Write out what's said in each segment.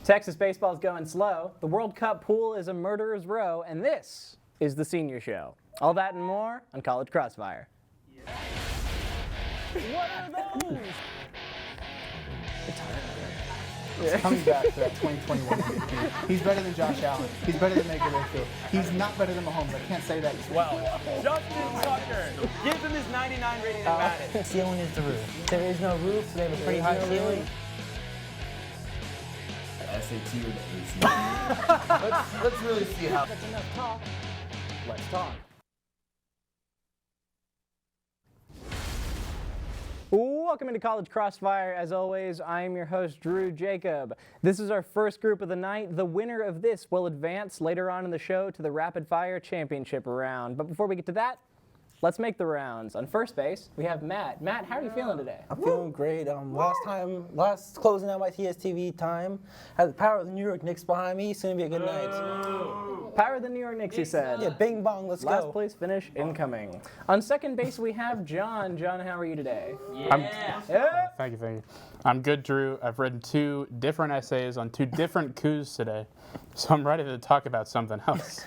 Texas baseball is going slow. The World Cup pool is a murderer's row, and this is the Senior Show. All that and more on College Crossfire. Yeah. What are those? He's coming back to that 2021 MVP. He's better than Josh Allen. He's better than Baker Mayfield. He's not better than Mahomes. I can't say that. Well, Justin Tucker gives him his 99 rating in Madden. Ceiling is the roof. There is no roof, so they have a pretty high ceiling. The SAT or the ACT? let's really see how. That's enough talk. Let's talk. Welcome into College Crossfire. As always, I'm your host, Drew Jacob. This is our first group of the night. The winner of this will advance later on in the show to the Rapid Fire Championship round. But before we get to that, let's make the rounds. On first base, we have Matt. Matt, how are you feeling today? I'm feeling great. Last closing out my TSTV time, had the power of the New York Knicks behind me. It's going to be a good night. Power of the New York Knicks, you said. Yeah, bing bong, let's go. Last place finish incoming. On second base, we have John. John, how are you today? Yeah. Thank you. I'm good, Drew. I've written 2 different essays on 2 different coups today, so I'm ready to talk about something else.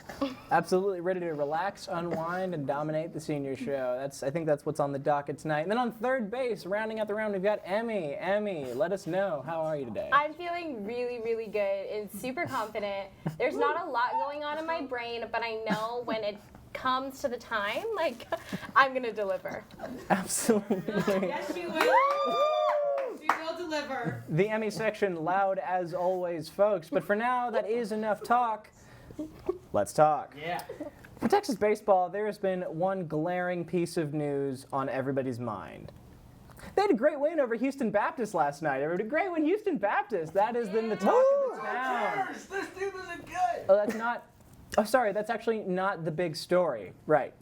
Absolutely ready to relax, unwind, and dominate the Senior Show. I think that's what's on the docket tonight. And then on third base, rounding out the round, we've got Emme. Emme, let us know. How are you today? I'm feeling really, really good and super confident. There's not a lot going on in my brain, but I know when it comes to the time, I'm going to deliver. Absolutely. Yes, she will. She will deliver. The Emme section loud as always, folks. But for now, that is enough talk. Let's talk. Yeah. For Texas baseball, there has been one glaring piece of news on everybody's mind. They had a great win over Houston Baptist last night. Everybody, great win, Houston Baptist. That has been the talk of the town. Cheers! This team isn't good! Oh, that's not. Oh, sorry, that's actually not the big story. Right.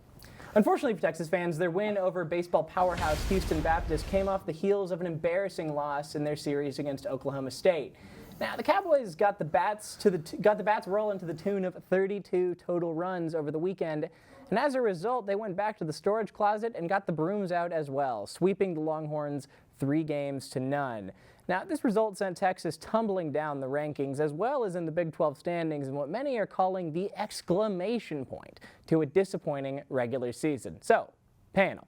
Unfortunately for Texas fans, their win over baseball powerhouse Houston Baptist came off the heels of an embarrassing loss in their series against Oklahoma State. Now, the Cowboys got the bats rolling to the tune of 32 total runs over the weekend, and as a result, they went back to the storage closet and got the brooms out as well, sweeping the Longhorns 3-0. Now, this result sent Texas tumbling down the rankings as well as in the Big 12 standings in what many are calling the exclamation point to a disappointing regular season. So, panel,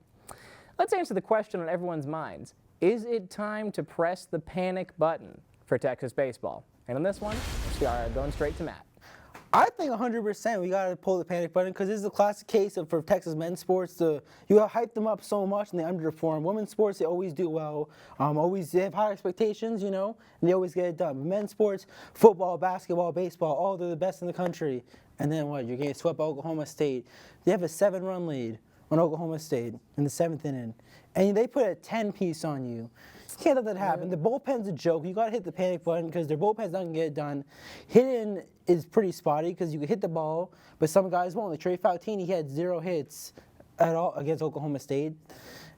let's answer the question on everyone's minds. Is it time to press the panic button for Texas baseball? And on this one, we are going straight to Matt. I think 100% we got to pull the panic button because this is a classic case for Texas men's sports. You hype them up so much and they underperform. Women's sports, they always do well. They have high expectations, and they always get it done. Men's sports, football, basketball, baseball, they're the best in the country. And then what? You're getting swept by Oklahoma State. They have a 7-run lead on Oklahoma State in the 7th inning. And they put a 10-piece on you. You can't let that happen. The bullpen's a joke. You got to hit the panic button because their bullpen's not going to get it done. Hitting is pretty spotty because you can hit the ball, but some guys won't. Like Trey Fautini, he had 0 hits at all against Oklahoma State.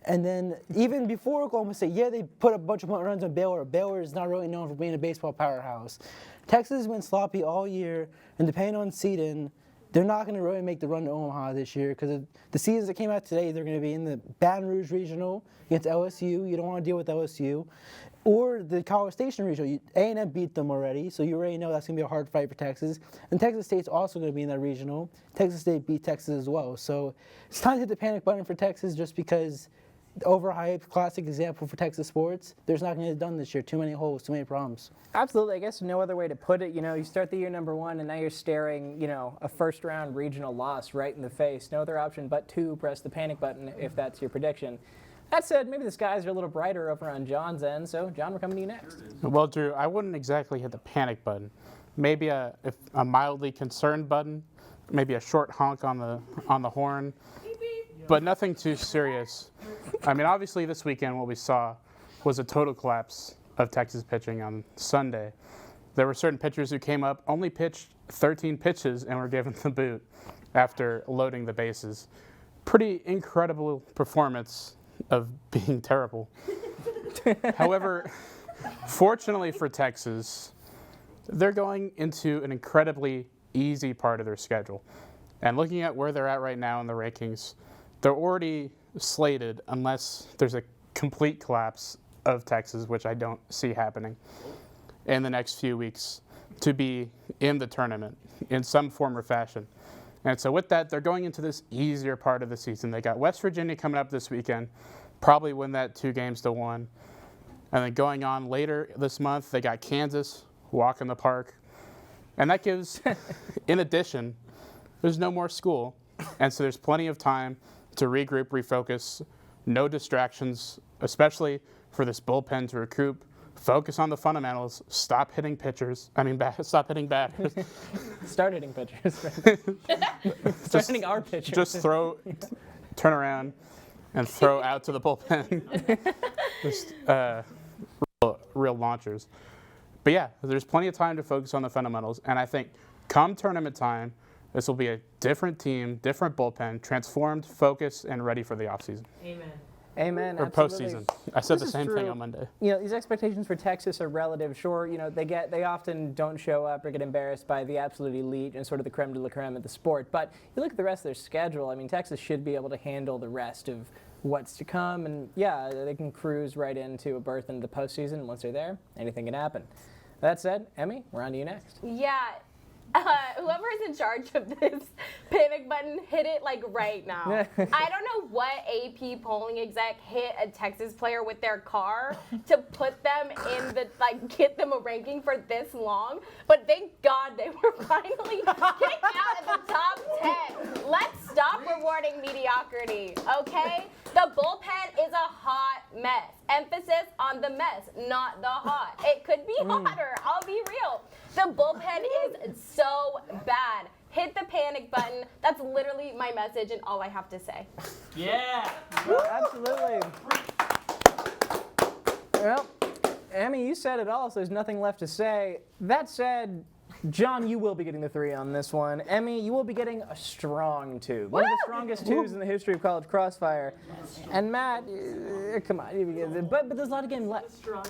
And then even before Oklahoma State, they put a bunch of runs on Baylor. Baylor is not really known for being a baseball powerhouse. Texas has been sloppy all year, and depending on seeding, they're not going to really make the run to Omaha this year because the seasons that came out today, they're going to be in the Baton Rouge Regional against LSU. You don't want to deal with LSU. Or the College Station Regional. A&M beat them already, so you already know that's going to be a hard fight for Texas. And Texas State's also going to be in that regional. Texas State beat Texas as well. So it's time to hit the panic button for Texas just because the overhyped, classic example for Texas sports, there's not going to get it done this year. Too many holes, too many problems. Absolutely. I guess no other way to put it. You start the year #1 and now you're staring, a first-round regional loss right in the face. No other option but to press the panic button if that's your prediction. That said, maybe the skies are a little brighter over on John's end, so John, we're coming to you next. Well, Drew, I wouldn't exactly hit the panic button. Maybe a mildly concerned button, maybe a short honk on the horn, but nothing too serious. I mean, obviously this weekend what we saw was a total collapse of Texas pitching on Sunday. There were certain pitchers who came up, only pitched 13 pitches and were given the boot after loading the bases. Pretty incredible performance of being terrible. However, fortunately for Texas, they're going into an incredibly easy part of their schedule. And looking at where they're at right now in the rankings, they're already slated, unless there's a complete collapse of Texas, which I don't see happening in the next few weeks, to be in the tournament in some form or fashion. And so with that, they're going into this easier part of the season. They got West Virginia coming up this weekend, probably win that 2-1. And then going on later this month, they got Kansas, walk in the park. And that gives, in addition, there's no more school. And so there's plenty of time to regroup, refocus, no distractions, especially for this bullpen to recoup, focus on the fundamentals, stop hitting pitchers. Stop hitting batters. Start hitting pitchers. Start hitting our pitchers. Just turn around and throw out to the bullpen. Just real launchers. But yeah, there's plenty of time to focus on the fundamentals. And I think come tournament time, this will be a different team, different bullpen, transformed, focused, and ready for the offseason. Amen. Amen. Or absolutely. postseason. I said This the is same thing true. on Monday. These expectations for Texas are relative. Sure, they often don't show up or get embarrassed by the absolute elite and sort of the creme de la creme of the sport. But you look at the rest of their schedule, Texas should be able to handle the rest of what's to come. And yeah, they can cruise right into a berth into the postseason. Once they're there, anything can happen. That said, Emmy, we're on to you next. Yeah. Whoever is in charge of this panic button, hit it right now. I don't know what AP polling exec hit a Texas player with their car to put them in get them a ranking for this long, but thank God they were finally kicked out of the top 10. Let's stop rewarding mediocrity, okay? The bullpen is a hot mess. Emphasis on the mess, not the hot. It could be hotter, I'll be real. The bullpen is so bad. Hit the panic button. That's literally my message and all I have to say. Yeah. Absolutely. Well, Emmy, you said it all, so there's nothing left to say. That said, John, you will be getting the 3 on this one. Emmy, you will be getting a strong 2. One of the strongest 2s in the history of College Crossfire. And Matt, come on, but there's a lot of game left. I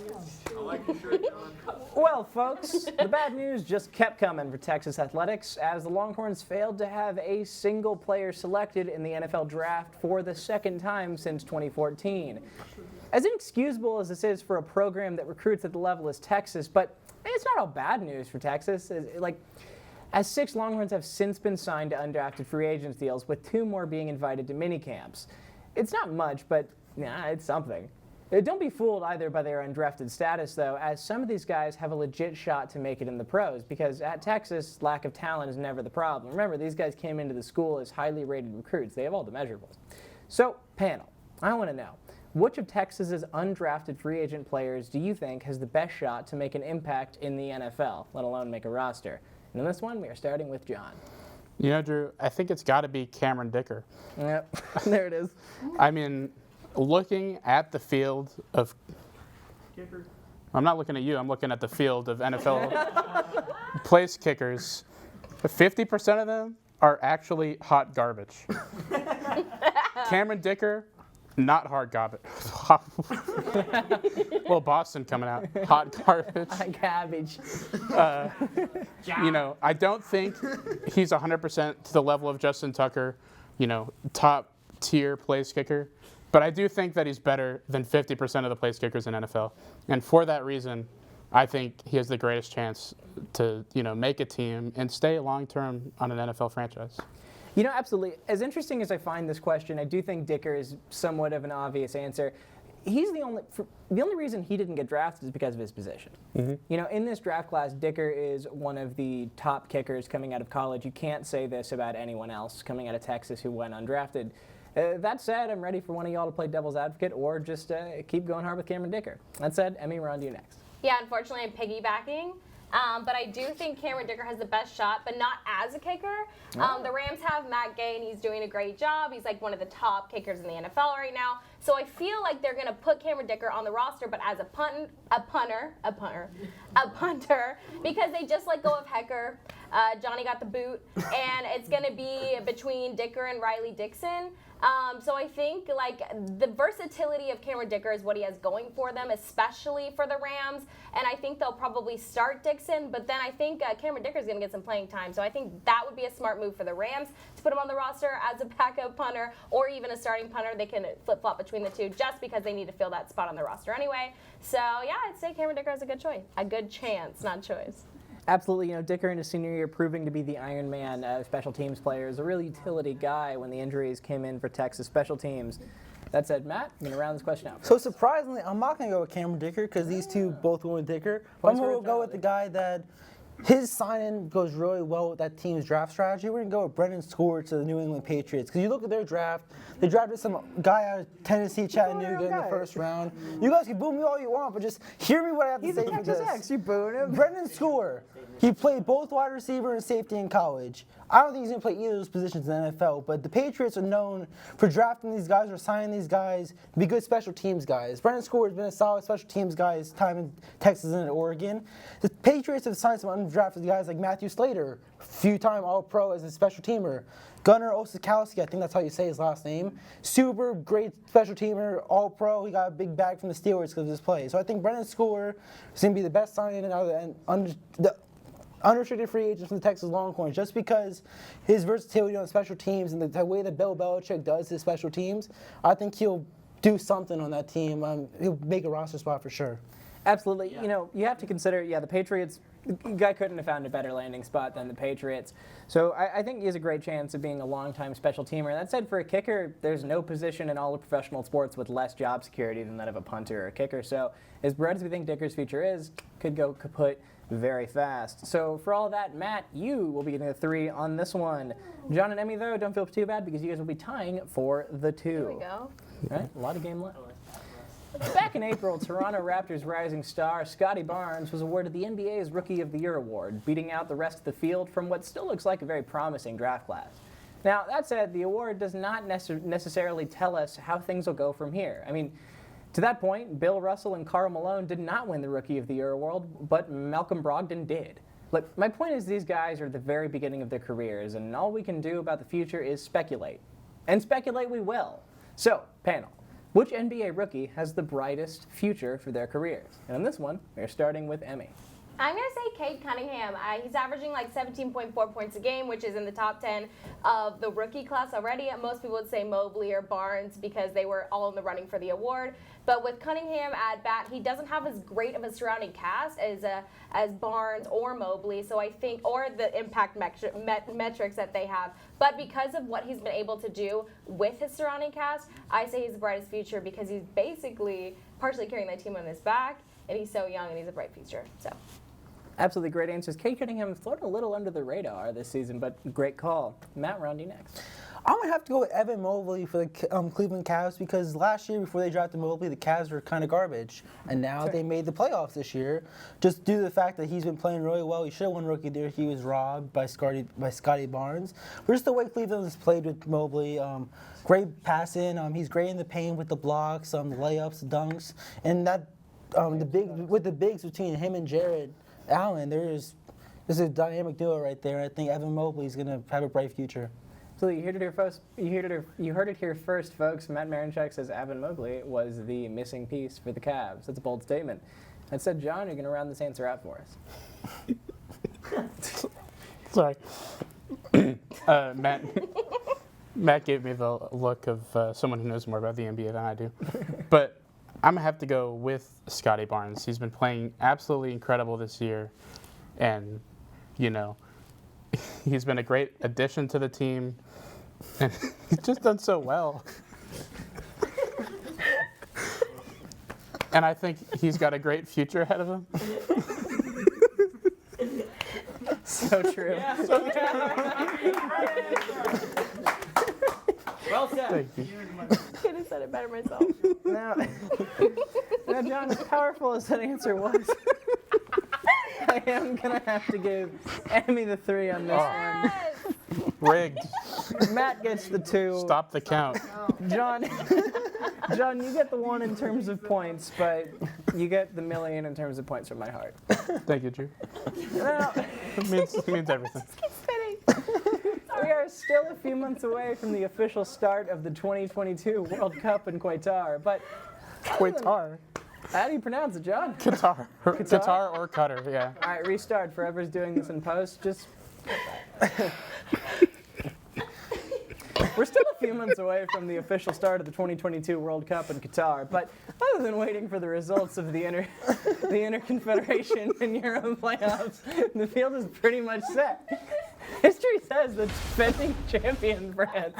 like your shirt, John. Well, folks, the bad news just kept coming for Texas athletics as the Longhorns failed to have a single player selected in the NFL draft for the second time since 2014. As inexcusable as this is for a program that recruits at the level as Texas, but it's not all bad news for Texas. As 6 Longhorns have since been signed to undrafted free agents deals, with 2 more being invited to minicamps. It's not much, but it's something. Don't be fooled either by their undrafted status, though, as some of these guys have a legit shot to make it in the pros, because at Texas, lack of talent is never the problem. Remember, these guys came into the school as highly rated recruits. They have all the measurables. So, panel, I want to know, which of Texas's undrafted free agent players do you think has the best shot to make an impact in the NFL, let alone make a roster? And in this one, we are starting with John. Drew, I think it's got to be Cameron Dicker. Yep, there it is. Looking at the field of... I'm not looking at you, I'm looking at the field of NFL place kickers. 50% of them are actually hot garbage. Cameron Dicker, not hard garbage. Well, Boston coming out. Hot garbage. Garbage. I don't think he's 100% to the level of Justin Tucker, top tier place kicker. But I do think that he's better than 50% of the place kickers in NFL. And for that reason, I think he has the greatest chance to, make a team and stay long-term on an NFL franchise. Absolutely. As interesting as I find this question, I do think Dicker is somewhat of an obvious answer. He's the only reason he didn't get drafted is because of his position. Mm-hmm. In this draft class, Dicker is one of the top kickers coming out of college. You can't say this about anyone else coming out of Texas who went undrafted. That said, I'm ready for one of y'all to play devil's advocate or just keep going hard with Cameron Dicker. That said, Emmy, we're on to you next. Yeah, unfortunately, I'm piggybacking. But I do think Cameron Dicker has the best shot, but not as a kicker. The Rams have Matt Gay, and he's doing a great job. He's one of the top kickers in the NFL right now. So I feel like they're going to put Cameron Dicker on the roster, but as a punter, because they just let go of Hecker. Johnny got the boot, and it's going to be between Dicker and Riley Dixon. So I think the versatility of Cameron Dicker is what he has going for them, especially for the Rams. And I think they'll probably start Dixon, but then I think Cameron Dicker is going to get some playing time. So I think that would be a smart move for the Rams to put him on the roster as a backup punter or even a starting punter. They can flip-flop between the two just because they need to fill that spot on the roster anyway. So yeah, I'd say Cameron Dicker has a good choice, a good chance, not choice. Absolutely, Dicker in his senior year proving to be the Iron Man of special teams players, a real utility guy when the injuries came in for Texas special teams. That said, Matt, I'm going to round this question out. So surprisingly, I'm not going to go with Cameron Dicker because these two both went with Dicker. But I'm going to go with the guy that his sign-in goes really well with that team's draft strategy. We're going to go with Brendan Score to the New England Patriots. Because you look at their draft, they drafted some guy out of Tennessee, Chattanooga in the first round. You guys can boo me all you want, but just hear me what I have to say for this. Texas X, you booed him. Brendan Score. He played both wide receiver and safety in college. I don't think he's going to play either of those positions in the NFL, but the Patriots are known for drafting these guys or signing these guys to be good special teams guys. Brendan Score has been a solid special teams guy his time in Texas and in Oregon. The Patriots have signed some undrafted guys like Matthew Slater, few-time All-Pro as a special teamer. Gunnar Osikowski, I think that's how you say his last name. Super great special teamer, All-Pro. He got a big bag from the Steelers because of his play. So I think Brendan Score is going to be the best signing out of the unrestricted free agents from the Texas Longhorns, just because his versatility on special teams and the way that Bill Belichick does his special teams, I think he'll do something on that team. He'll make a roster spot for sure. Absolutely. You have to consider, the Patriots, the guy couldn't have found a better landing spot than the Patriots. So I think he has a great chance of being a long-time special teamer. That said, for a kicker, there's no position in all of professional sports with less job security than that of a punter or a kicker. So as bright as we think Dicker's future is, could go kaput very fast. So for all of that, Matt, you will be getting a 3 on this one. John and Emme, though, don't feel too bad because you guys will be tying for the 2. Here we go. All right, a lot of game left. Back in April, Toronto Raptors rising star Scotty Barnes was awarded the NBA's Rookie of the Year award, beating out the rest of the field from what still looks like a very promising draft class. Now, that said, the award does not necessarily tell us how things will go from here. I mean, to that point, Bill Russell and Karl Malone did not win the Rookie of the Year award, but Malcolm Brogdon did. Look, my point is these guys are at the very beginning of their careers, and all we can do about the future is speculate. And speculate we will. So, panel, which NBA rookie has the brightest future for their careers? And on this one, we're starting with Emme. I'm going to say Cade Cunningham. He's averaging like 17.4 points a game, which is in the top 10 of the rookie class already. Most people would say Mobley or Barnes because they were all in the running for the award. But with Cunningham at bat, he doesn't have as great of a surrounding cast as Barnes or Mobley. So I think, or the impact metrics that they have. But because of what he's been able to do with his surrounding cast, I say he's the brightest future because he's basically partially carrying that team on his back, and he's so young and he's a bright future. So. Absolutely great answers. Cade Cunningham floated a little under the radar this season, but great call. Matt, round you next. I'm going to have to go with Evan Mobley for the Cleveland Cavs because last year before they drafted Mobley, the Cavs were kind of garbage. And now they made the playoffs this year just due to the fact that he's been playing really well. He should have won Rookie of the Year. He was robbed by Scotty Barnes. But just the way Cleveland has played with Mobley, great passing. He's great in the paint with the blocks, the layups, the dunks. And that with the bigs between him and Jared Allen, there's a dynamic duo right there. I think Evan Mobley is going to have a bright future. So you heard it here first. You heard it here first, folks. Matt Marinchak says Evan Mobley was the missing piece for the Cavs. That's a bold statement. That said, John, you're going to round this answer out for us. Sorry. Matt gave me the look of someone who knows more about the NBA than I do. But I'm going to have to go with Scotty Barnes. He's been playing absolutely incredible this year. And, he's been a great addition to the team. And he's just done so well. And I think he's got a great future ahead of him. So true. Yeah. Well said. Thank you. Could have said it better myself. Now, John, as powerful as that answer was, I am going to have to give Emme the 3 on this one. Rigged. Matt gets the 2. Stop the count. John, you get the 1 in terms of points, but you get the million in terms of points from my heart. Thank you, Drew. Now, It means everything. we are still a few months away from the official start of the 2022 World Cup in Qatar, but Qatar. how do you pronounce it, John? Qatar. Qatar or Qatar, yeah. All right, restart. Forever's doing this in post. Just We're still a few months away from the official start of the 2022 World Cup in Qatar, but other than waiting for the results of the Interconfederation and Euro playoffs, the field is pretty much set. History says that defending champion France,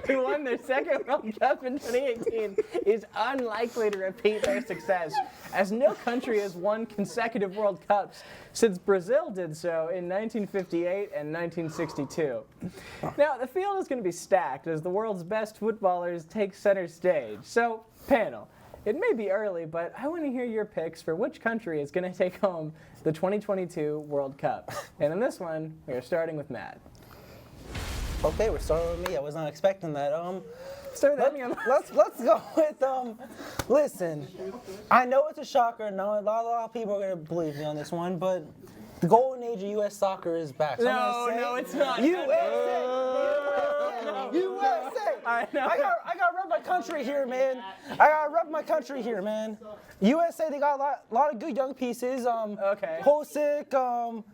who won their second World Cup in 2018, is unlikely to repeat their success, as no country has won consecutive World Cups since Brazil did so in 1958 and 1962. Now, the field is going to be stacked as the world's best footballers take center stage. So, panel, it may be early, but I want to hear your picks for which country is going to take home the 2022 World Cup. And in this one, we are starting with Matt. Okay, we're starting with me. I was not expecting that. Start with Let's go with listen, I know it's a shocker. No, a lot of people are gonna believe me on this one, but the golden age of U.S. soccer is back. So No, it's not. USA. I know. I gotta rep my country here, man. USA, they got a lot of good young pieces. Okay. Hosick,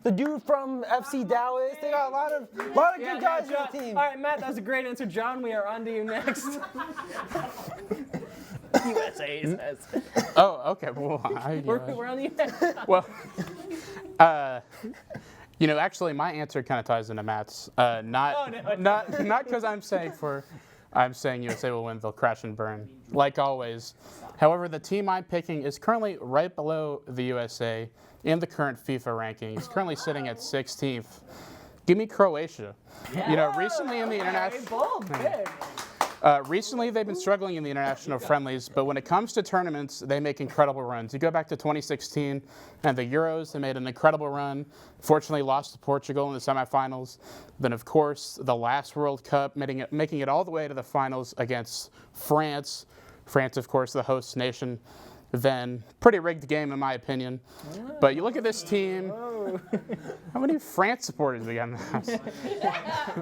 the dude from FC Dallas. They got a lot of good guys on the team. All right, Matt, that was a great answer. John, we are on to you next. USA says. Oh, okay. Well, We're on to you next. well, actually, my answer kind of ties into Matt's. Not because I'm saying USA will win. They'll crash and burn, like always. However, the team I'm picking is currently right below the USA in the current FIFA rankings, currently sitting at 16th. Give me Croatia. Recently in the international. Recently, they've been struggling in the international friendlies, but when it comes to tournaments, they make incredible runs. You go back to 2016 and the Euros, they made an incredible run. Fortunately, lost to Portugal in the semifinals. Then, of course, the last World Cup, making it all the way to the finals against France. France, of course, the host nation. Then, pretty rigged game in my opinion. But you look at this team. How many France supporters we got in the house?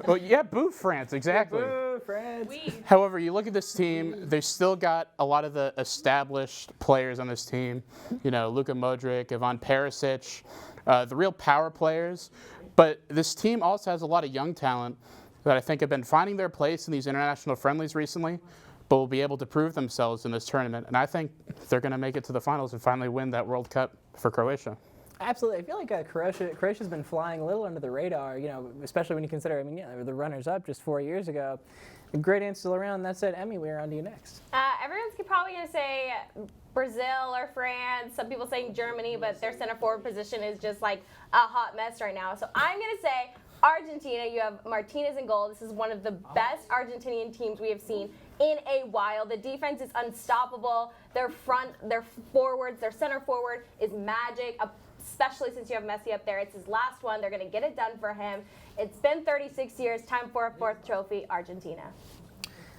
Well, yeah, boo France, exactly. Boo, France. However, you look at this team, they've still got a lot of the established players on this team. Luka Modric, Ivan Perisic, the real power players. But this team also has a lot of young talent that I think have been finding their place in these international friendlies recently, but will be able to prove themselves in this tournament. And I think they're going to make it to the finals and finally win that World Cup for Croatia. Absolutely. I feel like Croatia's been flying a little under the radar, especially when you consider, they were the runners-up just 4 years ago. Great answer all around. That said, Emme, we're on to you next. Everyone's probably going to say Brazil or France. Some people saying Germany, but their center forward position is just like a hot mess right now. So I'm going to say Argentina. You have Martinez in goal. This is one of the best Argentinian teams we have seen in a while. The defense is unstoppable. Their forwards, their center forward is magic, especially since you have Messi up there. It's his last one. They're going to get it done for him. It's been 36 years. Time for a fourth trophy, Argentina.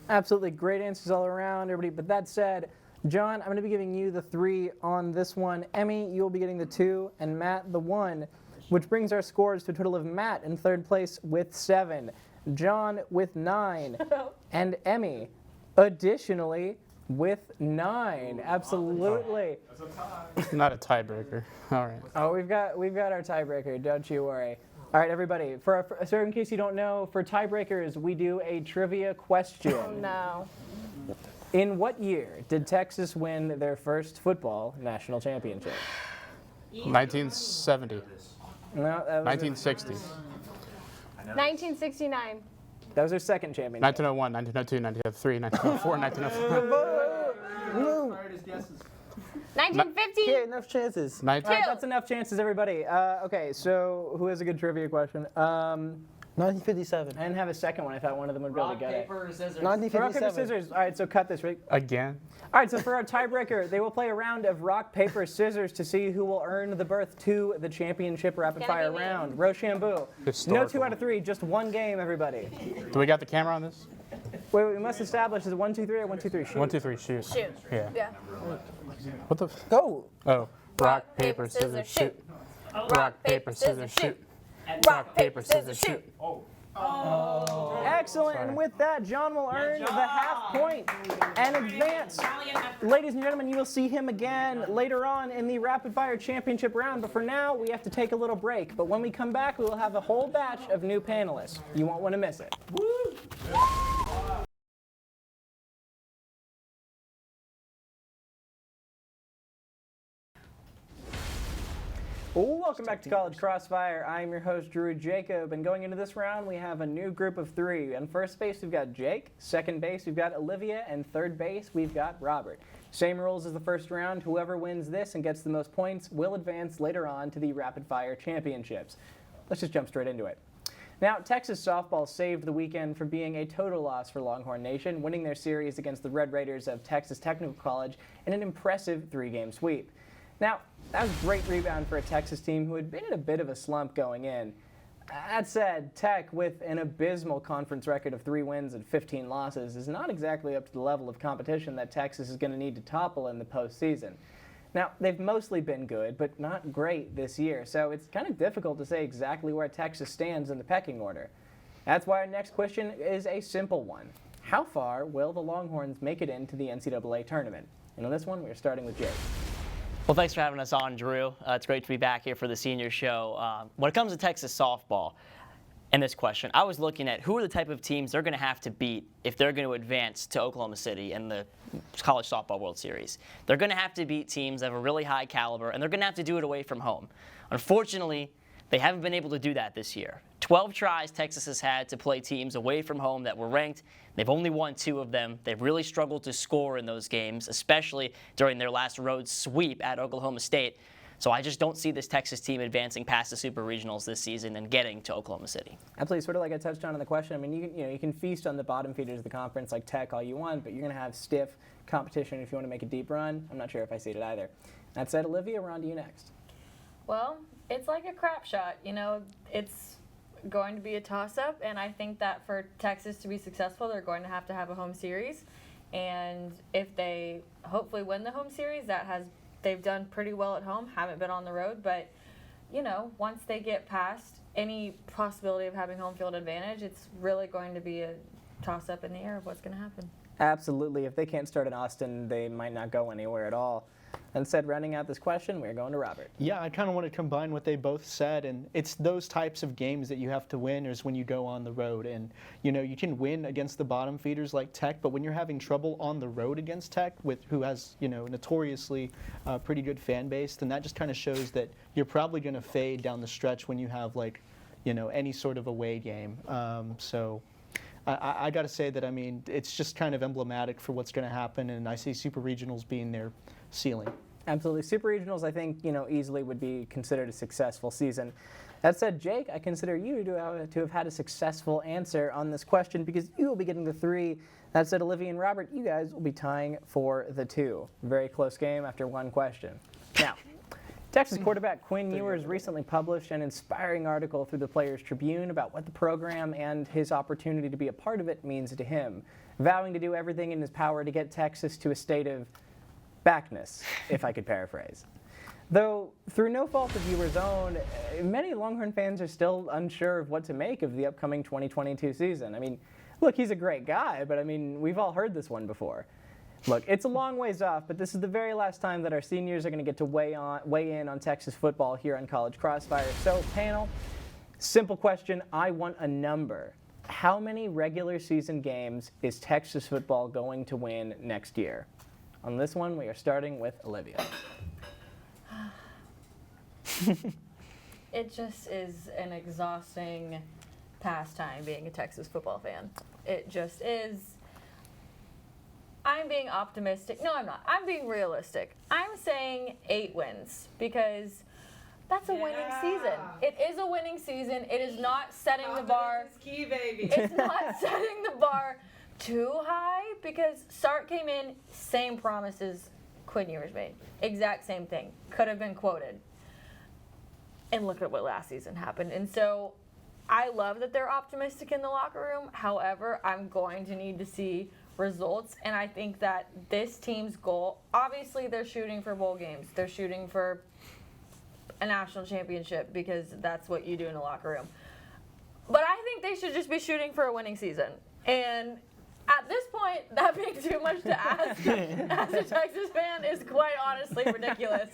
Absolutely great answers all around, everybody. But that said, John, I'm going to be giving you the 3 on this one. Emme, you'll be getting the 2, and Matt the 1, which brings our scores to a total of Matt in 3rd place with 7, John with 9, and Emme additionally with 9. Absolutely. That's a tie. Not a tiebreaker. All right. Oh, we've got our tiebreaker. Don't you worry. All right, everybody. So in case you don't know, for tiebreakers, we do a trivia question. Oh, no. In what year did Texas win their first football national championship? 1970. No, that was 1960. 1969. That was their second championship. 1901, 1902, 1903, 1904, 1905. 1950. Yeah, enough chances. All right, that's enough chances, everybody. Okay, so who has a good trivia question? 1957. I didn't have a second one. I thought one of them would be able to get it. Paper, scissors. Rock, paper, 1957. scissors. All right, so cut this, right? Again. All right, so for our tiebreaker, they will play a round of rock, paper, scissors to see who will earn the berth to the championship rapid Gonna fire be me. round. Rochambeau. No Historical. 2 out of 3, just one game, everybody. Do we got the camera on this? Wait, we must establish, is it 1, 2, 3 or 1, 2, 3, shoot? 1, 2, 3, shoot. Shoot. Yeah. Yeah. What the? Go. Oh. Rock, paper, scissors, shoot. Rock, paper, scissors, shoot. Rock, paper, scissors, shoot. Excellent, and with that, John will earn the half point and advance. Ladies and gentlemen, you will see him again later on in the rapid fire championship round, but for now, we have to take a little break. But when we come back, we will have a whole batch of new panelists. You won't want to miss it. Welcome back to College Crossfire. I'm your host, Drew Jacob, and going into this round, we have a new group of three. On first base, we've got Jake. Second base, we've got Olivia. And third base, we've got Robert. Same rules as the first round. Whoever wins this and gets the most points will advance later on to the Rapid Fire Championships. Let's just jump straight into it. Now, Texas softball saved the weekend from being a total loss for Longhorn Nation, winning their series against the Red Raiders of Texas Technical College in an impressive 3-game sweep. Now, that was a great rebound for a Texas team who had been in a bit of a slump going in. That said, Tech, with an abysmal conference record of 3 wins and 15 losses, is not exactly up to the level of competition that Texas is going to need to topple in the postseason. Now, they've mostly been good, but not great this year, so it's kind of difficult to say exactly where Texas stands in the pecking order. That's why our next question is a simple one. How far will the Longhorns make it into the NCAA tournament? And on this one, we're starting with Jake. Well, thanks for having us on, Drew. It's great to be back here for the senior show. When it comes to Texas softball and this question, I was looking at who are the type of teams they're going to have to beat if they're going to advance to Oklahoma City in the College Softball World Series. They're going to have to beat teams that have a really high caliber, and they're going to have to do it away from home. Unfortunately, they haven't been able to do that this year. 12 tries Texas has had to play teams away from home that were ranked. They've only won 2 of them. They've really struggled to score in those games, especially during their last road sweep at Oklahoma State. So I just don't see this Texas team advancing past the Super Regionals this season and getting to Oklahoma City. Absolutely, sort of like I touched on in the question. I mean, you can feast on the bottom feeders of the conference like Tech all you want, but you're going to have stiff competition if you want to make a deep run. I'm not sure if I see it either. That said, Olivia, we're on to you next. Well, it's like a crap shot. You know, it's going to be a toss-up, and I think that for Texas to be successful, they're going to have a home series. And if they hopefully win the home series, they've done pretty well at home, haven't been on the road. But, you know, once they get past any possibility of having home field advantage, it's really going to be a toss-up in the air of what's going to happen. Absolutely. If they can't start in Austin, they might not go anywhere at all. Instead, rounding out this question, we're going to Robert. Yeah, I kind of want to combine what they both said, and it's those types of games that you have to win is when you go on the road. And, you know, you can win against the bottom feeders like Tech, but when you're having trouble on the road against Tech, who has, you know, notoriously pretty good fan base, then that just kind of shows that you're probably going to fade down the stretch when you have, like, you know, any sort of away game. So I got to say that, I mean, it's just kind of emblematic for what's going to happen, and I see Super Regionals being their ceiling. Absolutely. Super Regionals, I think, you know, easily would be considered a successful season. That said, Jake, I consider you to have had a successful answer on this question because you will be getting the 3. That said, Olivia and Robert, you guys will be tying for the 2. Very close game after one question. Now, Texas quarterback Quinn Ewers recently published an inspiring article through the Players Tribune about what the program and his opportunity to be a part of it means to him, vowing to do everything in his power to get Texas to a state of backness, if I could paraphrase. Though, through no fault of Ewers' own, many Longhorn fans are still unsure of what to make of the upcoming 2022 season. I mean, look, he's a great guy, but I mean, we've all heard this one before. Look, it's a long ways off, but this is the very last time that our seniors are going to get to weigh in on Texas football here on College Crossfire. So, panel, simple question, I want a number. How many regular season games is Texas football going to win next year? On this one, we are starting with Olivia. It just is an exhausting pastime being a Texas football fan. It just is. I'm being optimistic. No, I'm not. I'm being realistic. I'm saying 8 wins because that's a winning season. It is a winning season. It is not setting the bar. Key, baby. It's not setting the bar too high because Sark came in, same promises Quinn Ewers made. Exact same thing. Could have been quoted. And look at what last season happened. And so I love that they're optimistic in the locker room. However, I'm going to need to see results. And I think that this team's goal, obviously they're shooting for bowl games. They're shooting for a national championship because that's what you do in a locker room. But I think they should just be shooting for a winning season. And at this point, that being too much to ask as a Texas fan is quite honestly ridiculous.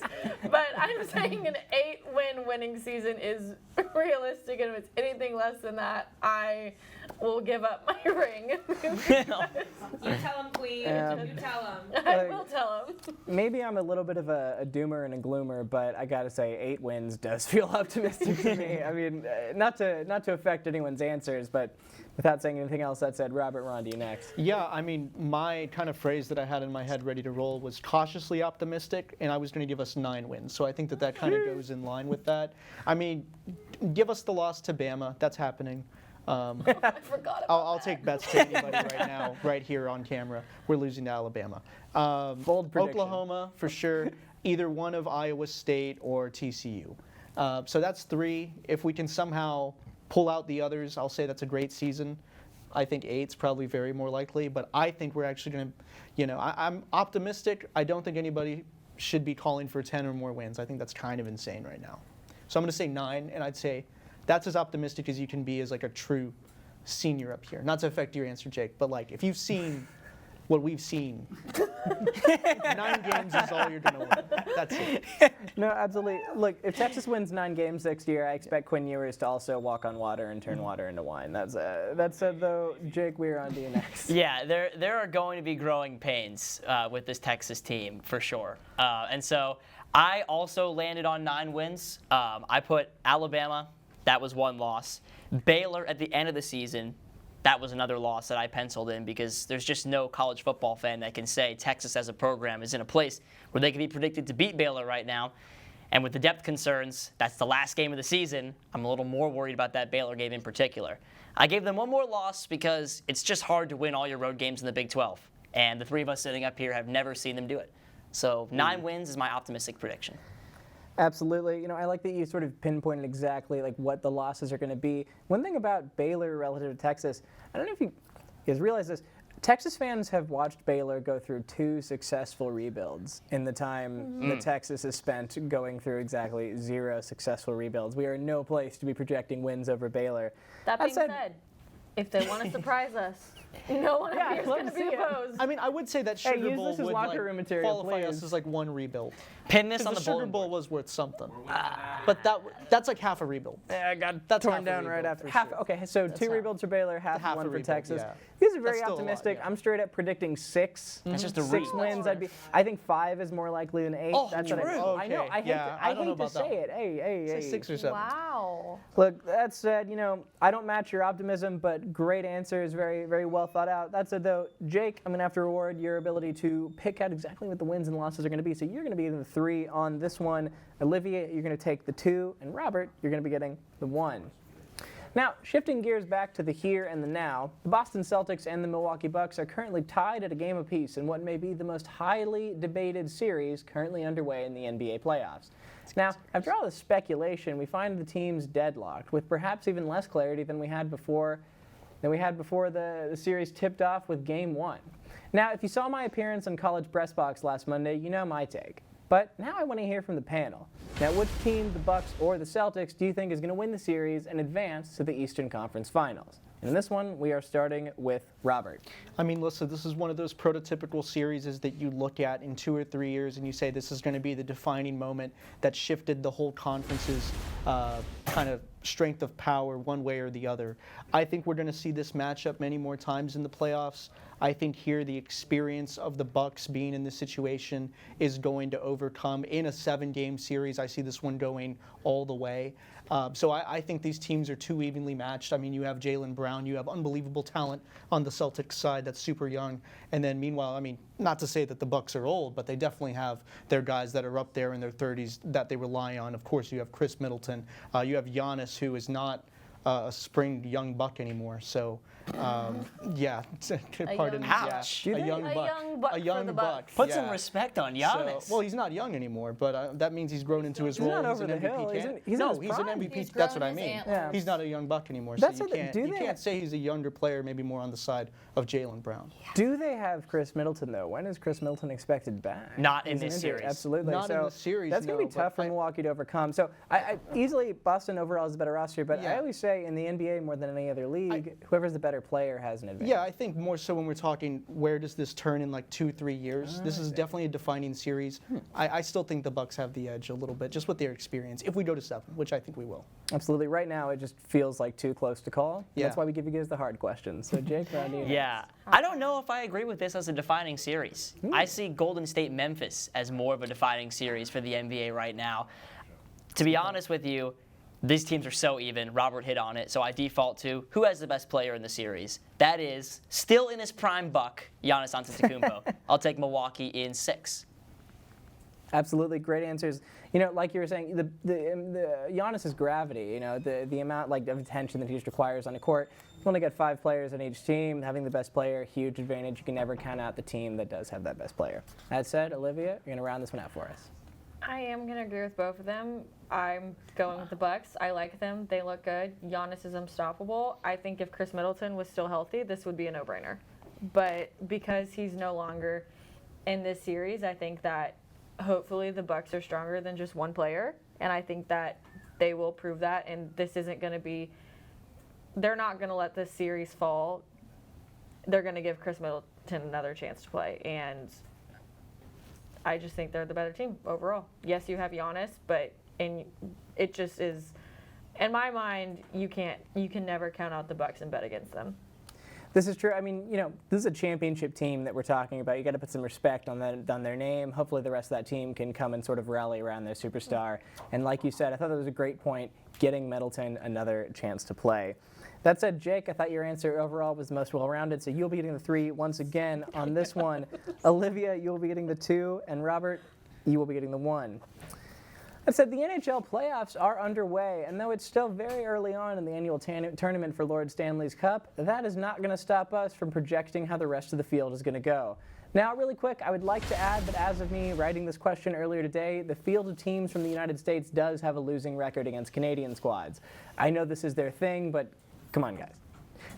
But I'm saying an 8-win winning season is realistic, and if it's anything less than that, I will give up my ring. You tell him, Queen. You tell him. I will tell him. Maybe I'm a little bit of a doomer and a gloomer, but I gotta say 8 wins does feel optimistic to me. I mean, not to affect anyone's answers, but without saying anything else, that said, Robert, we're on to you next. Yeah, I mean, my kind of phrase that I had in my head ready to roll was cautiously optimistic, and I was going to give us 9 wins. So I think that kind of goes in line with that. I mean, give us the loss to Bama. That's happening. I forgot about I'll take bets to anybody right now, right here on camera. We're losing to Alabama. Bold prediction. Oklahoma, for sure. Either one of Iowa State or TCU. So that's 3. If we can somehow pull out the others, I'll say that's a great season. I think 8's probably very more likely, but I think we're actually going to, I'm optimistic. I don't think anybody should be calling for 10 or more wins. I think that's kind of insane right now. So I'm going to say 9, and I'd say that's as optimistic as you can be as like a true senior up here. Not to affect your answer, Jake, but like if you've seen what we've seen, 9 games is all you're going to win. That's it. No, absolutely. Look, if Texas wins 9 games next year, I expect Quinn Ewers to also walk on water and turn water into wine. That said, though, Jake, we're on to you next. Yeah, there are going to be growing pains with this Texas team for sure. And so I also landed on 9 wins. I put Alabama, that was 1 loss. Baylor at the end of the season, that was another loss that I penciled in because there's just no college football fan that can say Texas as a program is in a place where they can be predicted to beat Baylor right now. And with the depth concerns, that's the last game of the season. I'm a little more worried about that Baylor game in particular. I gave them 1 more loss because it's just hard to win all your road games in the Big 12. And the 3 of us sitting up here have never seen them do it. So 9 wins is my optimistic prediction. Absolutely. I like that you sort of pinpointed exactly like what the losses are going to be. One thing about Baylor relative to Texas, I don't know if you guys realize this, Texas fans have watched Baylor go through 2 successful rebuilds in the time that Texas has spent going through exactly 0 successful rebuilds. We are in no place to be projecting wins over Baylor. That being said, if they want to surprise us, no one up here is going to be opposed. I mean, I would say that Sugar use Bowl this as would locker room material, qualify please. us as like 1 rebuild. Pin this on The the Sugar bulletin Bowl board. was worth something. But that's like half a rebuild. Yeah, I got That's torn half a down right rebuild, after. for Half. sure. Okay, so That's 2 half. rebuilds for Baylor, half Half a one for rebuild, Texas. yeah. You guys are very That's still a lot, optimistic. yeah. I'm straight up predicting 6. That's just a 6 reach. wins. I think 5 is more likely than 8. Oh, That's true. what I know. Okay, I hate yeah, to, I don't know hate to about that say it. Hey. Say 6 or 7. Wow. Look, that said, I don't match your optimism, but great answers, very, very well thought out. That said, though, Jake, I'm going to have to reward your ability to pick out exactly what the wins and losses are going to be. So you're going to be in the 3 on this one. Olivia, you're going to take the 2, and Robert, you're going to be getting the 1. Now, shifting gears back to the here and the now, the Boston Celtics and the Milwaukee Bucks are currently tied at a game apiece in what may be the most highly debated series currently underway in the NBA playoffs. Now, after all the speculation, we find the teams deadlocked, with perhaps even less clarity than we had before the series tipped off with Game 1. Now, if you saw my appearance on College Press Box last Monday, you know my take. But now I want to hear from the panel. Now, which team, the Bucks or the Celtics, do you think is going to win the series and advance to the Eastern Conference Finals? And in this one, we are starting with Robert. I mean, listen, this is one of those prototypical series that you look at in 2 or 3 years and you say this is going to be the defining moment that shifted the whole conference's kind of strength of power one way or the other. I think we're going to see this matchup many more times in the playoffs. I think here the experience of the Bucks being in this situation is going to overcome. In a 7-game series, I see this one going all the way. So I think these teams are too evenly matched. I mean, you have Jaylen Brown, you have unbelievable talent on the Celtics side that's super young. And then meanwhile, I mean, not to say that the Bucks are old, but they definitely have their guys that are up there in their 30s that they rely on. Of course, you have Chris Middleton. You have Giannis, who is not a spring young buck anymore. So, yeah, pardon me. Ouch. Yeah, a young buck. A young buck. Put some respect on Giannis. So, well, he's not young anymore, but that means he's grown into his role. not He's over an the MVP hill. candidate. He's in No, his he's an prime. MVP. He's That's what grown I his mean. antlers. He's not a young buck anymore. That's so what you can't say he's a younger player, maybe more on the side of Jaylen Brown. Do they have Chris Middleton, though? When is Chris Middleton expected back? Not in He's this injured. series. Absolutely. Not in so this series, that's going to no, be tough but for Milwaukee to overcome. So I easily, Boston overall is a better roster, but I Yeah. always say in the NBA more than any other league, whoever's the better better player has an advantage. Yeah, I think more so when we're talking where does this turn in like 2-3 years. This is definitely a defining series. I still think the Bucks have the edge a little bit, just with their experience. If we go to 7, which I think we will. Absolutely. Right now, it just feels like too close to call. Yeah. That's why we give you guys the hard questions. So, Jake, round you. Yeah, I don't know if I agree with this as a defining series. I see Golden State Memphis as more of a defining series for the NBA right now. To be honest with you, these teams are so even. Robert hit on it, so I default to who has the best player in the series. That is, still in his prime buck, Giannis Antetokounmpo. I'll take Milwaukee in 6. Absolutely, great answers. You know, like you were saying, the Giannis's gravity. You know, the amount of attention that he just requires on the court. You only got 5 players on each team. Having the best player, huge advantage. You can never count out the team that does have that best player. That said, Olivia, you're gonna round this one out for us. I am going to agree with both of them. I'm going with the Bucks. I like them. They look good. Giannis is unstoppable. I think if Chris Middleton was still healthy, this would be a no-brainer. But because he's no longer in this series, I think that hopefully the Bucks are stronger than just one player, and I think that they will prove that, and this isn't going to be – they're not going to let this series fall. They're going to give Chris Middleton another chance to play, and – I just think they're the better team overall. Yes, you have Giannis, but it just is, in my mind, you can never count out the Bucks and bet against them. This is true. I mean, you know, this is a championship team that we're talking about. You got to put some respect on their name. Hopefully, the rest of that team can come and sort of rally around their superstar. And like you said, I thought that was a great point, getting Middleton another chance to play. That said, Jake, I thought your answer overall was the most well-rounded, so you'll be getting the 3 once again on this one. Olivia, you'll be getting the 2, and Robert, you will be getting the 1. That said, the NHL playoffs are underway, and though it's still very early on in the annual tournament for Lord Stanley's Cup, that is not going to stop us from projecting how the rest of the field is going to go. Now, really quick, I would like to add that as of me writing this question earlier today, the field of teams from the United States does have a losing record against Canadian squads. I know this is their thing, but come on, guys.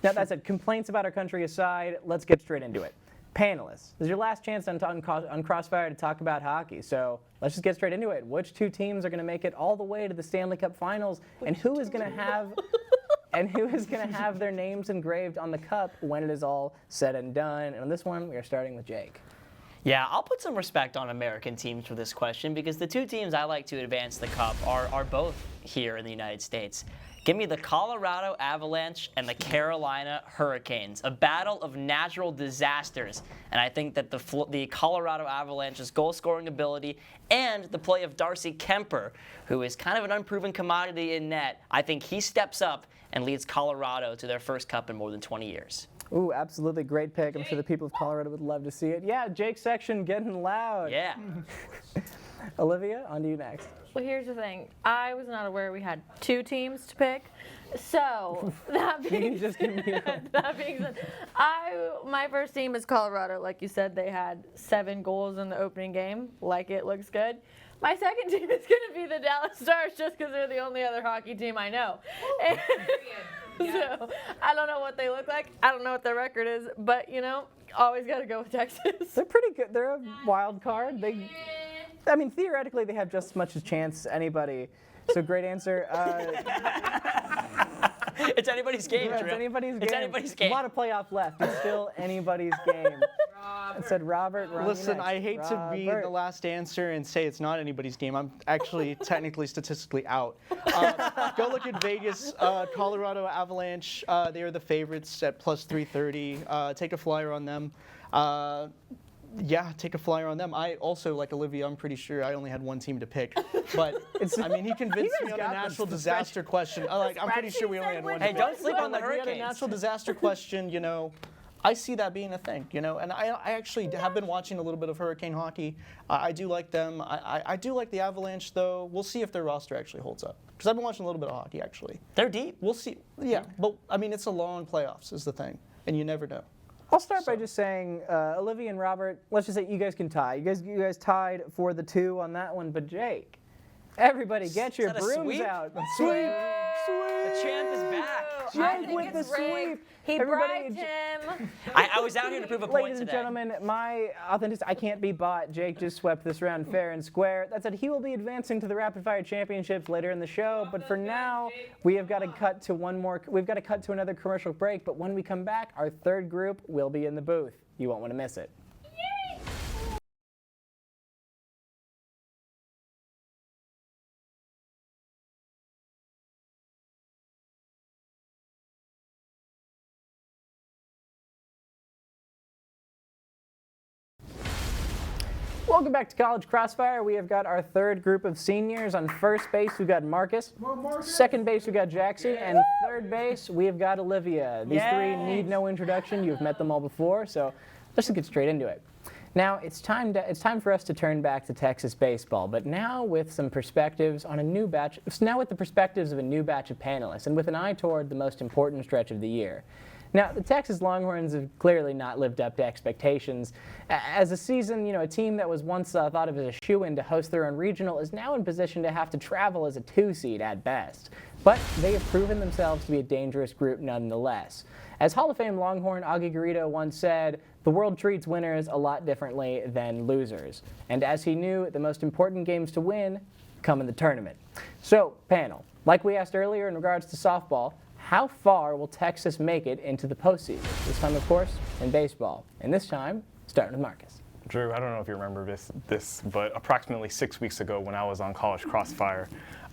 Now, that said, complaints about our country aside, let's get straight into it. Panelists, this is your last chance on Crossfire to talk about hockey, so let's just get straight into it. Which 2 teams are going to make it all the way to the Stanley Cup Finals, and who is going to have their names engraved on the cup when it is all said and done? And on this one, we are starting with Jake. Yeah, I'll put some respect on American teams for this question because the 2 teams I like to advance the cup are both here in the United States. Give me the Colorado Avalanche and the Carolina Hurricanes, a battle of natural disasters. And I think that the Colorado Avalanche's goal-scoring ability and the play of Darcy Kemper, who is kind of an unproven commodity in net, I think he steps up and leads Colorado to their first cup in more than 20 years. Ooh, absolutely great pick. I'm sure the people of Colorado would love to see it. Yeah, Jake's section getting loud. Yeah. Olivia, on to you next. Well, here's the thing. I was not aware we had 2 teams to pick. So, that being said, my first team is Colorado. Like you said, they had 7 goals in the opening game. Like, it looks good. My second team is going to be the Dallas Stars just because they're the only other hockey team I know. And so, I don't know what they look like. I don't know what their record is. But, you know, always got to go with Texas. They're pretty good. They're a wild card. I mean, theoretically, they have just as much a chance as anybody. So great answer. It's anybody's game, yeah, Drew. It's anybody's game. It's anybody's game. A lot of playoff left. It's still anybody's game. I said Robert. Listen, I hate to be the last answer and say it's not anybody's game. I'm actually technically statistically out. Go look at Vegas. Colorado Avalanche. They are the favorites at plus 330. Take a flyer on them. Yeah, take a flyer on them. I also, like Olivia, I'm pretty sure I only had 1 team to pick. But, I mean, he convinced me on a natural disaster question. I'm pretty sure we only had 1 Hey, don't sleep on the We had Hurricanes. a natural disaster question, you know. I see that being a thing, you know. And I actually have been watching a little bit of Hurricane hockey. I do like them. I do like the Avalanche, though. We'll see if their roster actually holds up. Because I've been watching a little bit of hockey, actually. They're deep. We'll see. Yeah, but, I mean, it's a long playoffs is the thing. And you never know. I'll start by just saying, Olivia and Robert, let's just say you guys can tie. You guys tied for the 2 on that one, but Jake, everybody get your brooms out. Sweep! The champ is back. I Jake think with the it's rigged. sweep. He Everybody, bribed him. I was out here to prove a point Ladies and today. gentlemen, my authenticity, I can't be bought. Jake just swept this round fair and square. That said, he will be advancing to the Rapid Fire Championships later in the show. But for now, we have got to cut to another commercial break. But when we come back, our third group will be in the booth. You won't want to miss it. Welcome back to College Crossfire. We have got our third group of seniors. On first base, we've got Marcus. Second base, we've got Jaxie. And third base, we have got Olivia. These three need no introduction. You've met them all before, so let's just get straight into it. Now, it's time for us to turn back to Texas baseball, but now with some perspectives on a new batch. Now with the perspectives of a new batch of panelists, and with an eye toward the most important stretch of the year. Now, the Texas Longhorns have clearly not lived up to expectations. As a season, a team that was once thought of as a shoo-in to host their own regional is now in position to have to travel as a 2-seed at best. But they have proven themselves to be a dangerous group nonetheless. As Hall of Fame Longhorn Augie Garrido once said, the world treats winners a lot differently than losers. And as he knew, the most important games to win come in the tournament. So, panel, like we asked earlier in regards to softball, how far will Texas make it into the postseason? This time, of course, in baseball. And this time, starting with Marcus. Drew, I don't know if you remember this, but approximately 6 weeks ago when I was on College Crossfire,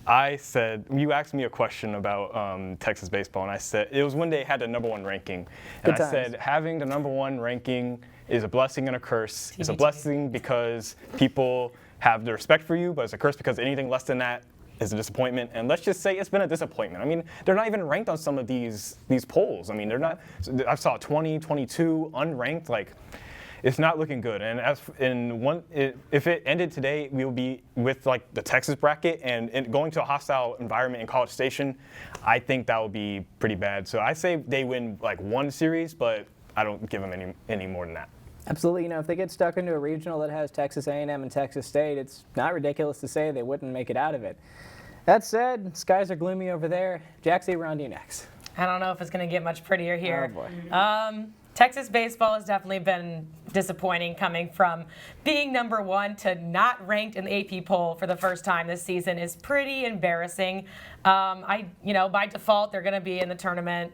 you asked me a question about Texas baseball, and I said, it was when they had the #1 ranking. And I said, having the #1 ranking is a blessing and a curse. It's a blessing because people have the respect for you, but it's a curse because anything less than that is a disappointment. And let's just say it's been a disappointment. I mean, they're not even ranked on some of these polls. I mean, they're not. I saw 20, 22 unranked. Like, it's not looking good. And if it ended today, we would be with like the Texas bracket and going to a hostile environment in College Station. I think that would be pretty bad. So I say they win like one series, but I don't give them any more than that. Absolutely. If they get stuck into a regional that has Texas A&M and Texas State, it's not ridiculous to say they wouldn't make it out of it. That said, skies are gloomy over there. Jaxie, we're on to you next. I don't know if it's going to get much prettier here. Oh, boy. Texas baseball has definitely been disappointing, coming from being #1 to not ranked in the AP poll for the first time this season is pretty embarrassing. By default, they're going to be in the tournament.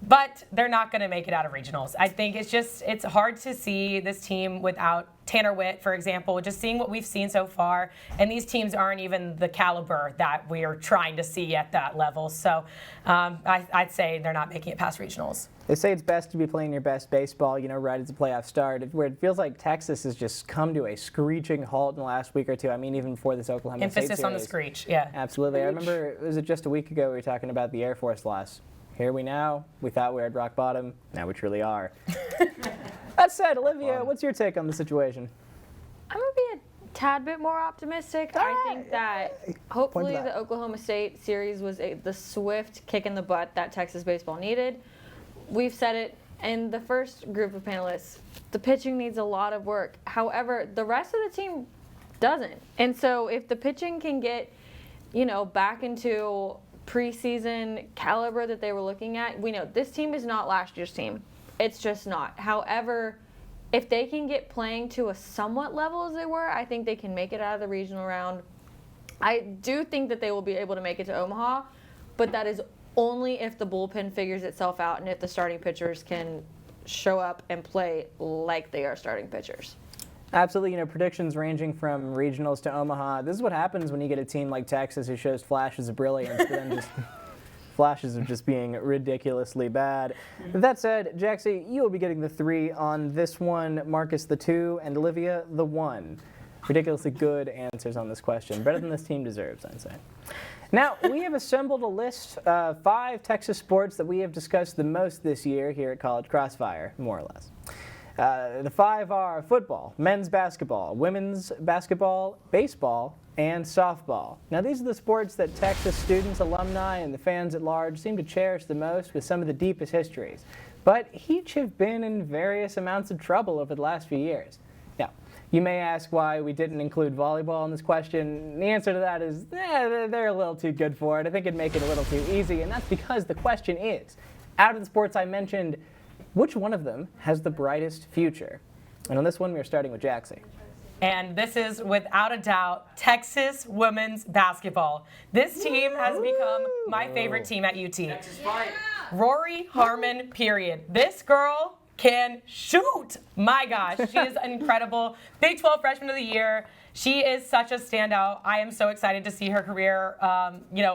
But they're not going to make it out of regionals. I think it's hard to see this team without Tanner Witt, for example, just seeing what we've seen so far. And these teams aren't even the caliber that we are trying to see at that level. So I'd say they're not making it past regionals. They say it's best to be playing your best baseball, right as the playoffs start, where it feels like Texas has just come to a screeching halt in the last week or two. I mean, even before this Oklahoma State series. Emphasis on the screech, yeah. Absolutely. I remember, was it just a week ago we were talking about the Air Force loss. Here we thought we were at rock bottom. Now we truly are. That said, Olivia, what's your take on the situation? I'm going to be a tad bit more optimistic. I think that hopefully the Oklahoma State series was the swift kick in the butt that Texas baseball needed. We've said it in the first group of panelists. The pitching needs a lot of work. However, the rest of the team doesn't. And so if the pitching can get, back into preseason caliber that they were looking at, we know this team is not last year's team. It's just not. However, if they can get playing to a somewhat level as they were, I think they can make it out of the regional round. I do think that they will be able to make it to Omaha, but that is only if the bullpen figures itself out and if the starting pitchers can show up and play like they are starting pitchers. Absolutely, predictions ranging from regionals to Omaha. This is what happens when you get a team like Texas who shows flashes of brilliance, but then just flashes of just being ridiculously bad. That said, Jaxie, you will be getting the 3 on this one, Marcus the 2, and Olivia the 1. Ridiculously good answers on this question. Better than this team deserves, I'd say. Now, we have assembled a list of 5 Texas sports that we have discussed the most this year here at College Crossfire, more or less. The 5 are football, men's basketball, women's basketball, baseball, and softball. Now, these are the sports that Texas students, alumni, and the fans at large seem to cherish the most with some of the deepest histories. But each have been in various amounts of trouble over the last few years. Now, You may ask why we didn't include volleyball in this question. The answer to that is they're a little too good for it. I think it'd make it a little too easy, and that's because the question is, out of the sports I mentioned, which one of them has the brightest future? And on this one, we're starting with Jaxie. And this is, without a doubt, Texas women's basketball. This team has become my favorite team at UT. Rory Harmon, period. This girl can shoot. My gosh, she is incredible. Big 12 Freshman of the Year. She is such a standout. I am so excited to see her career,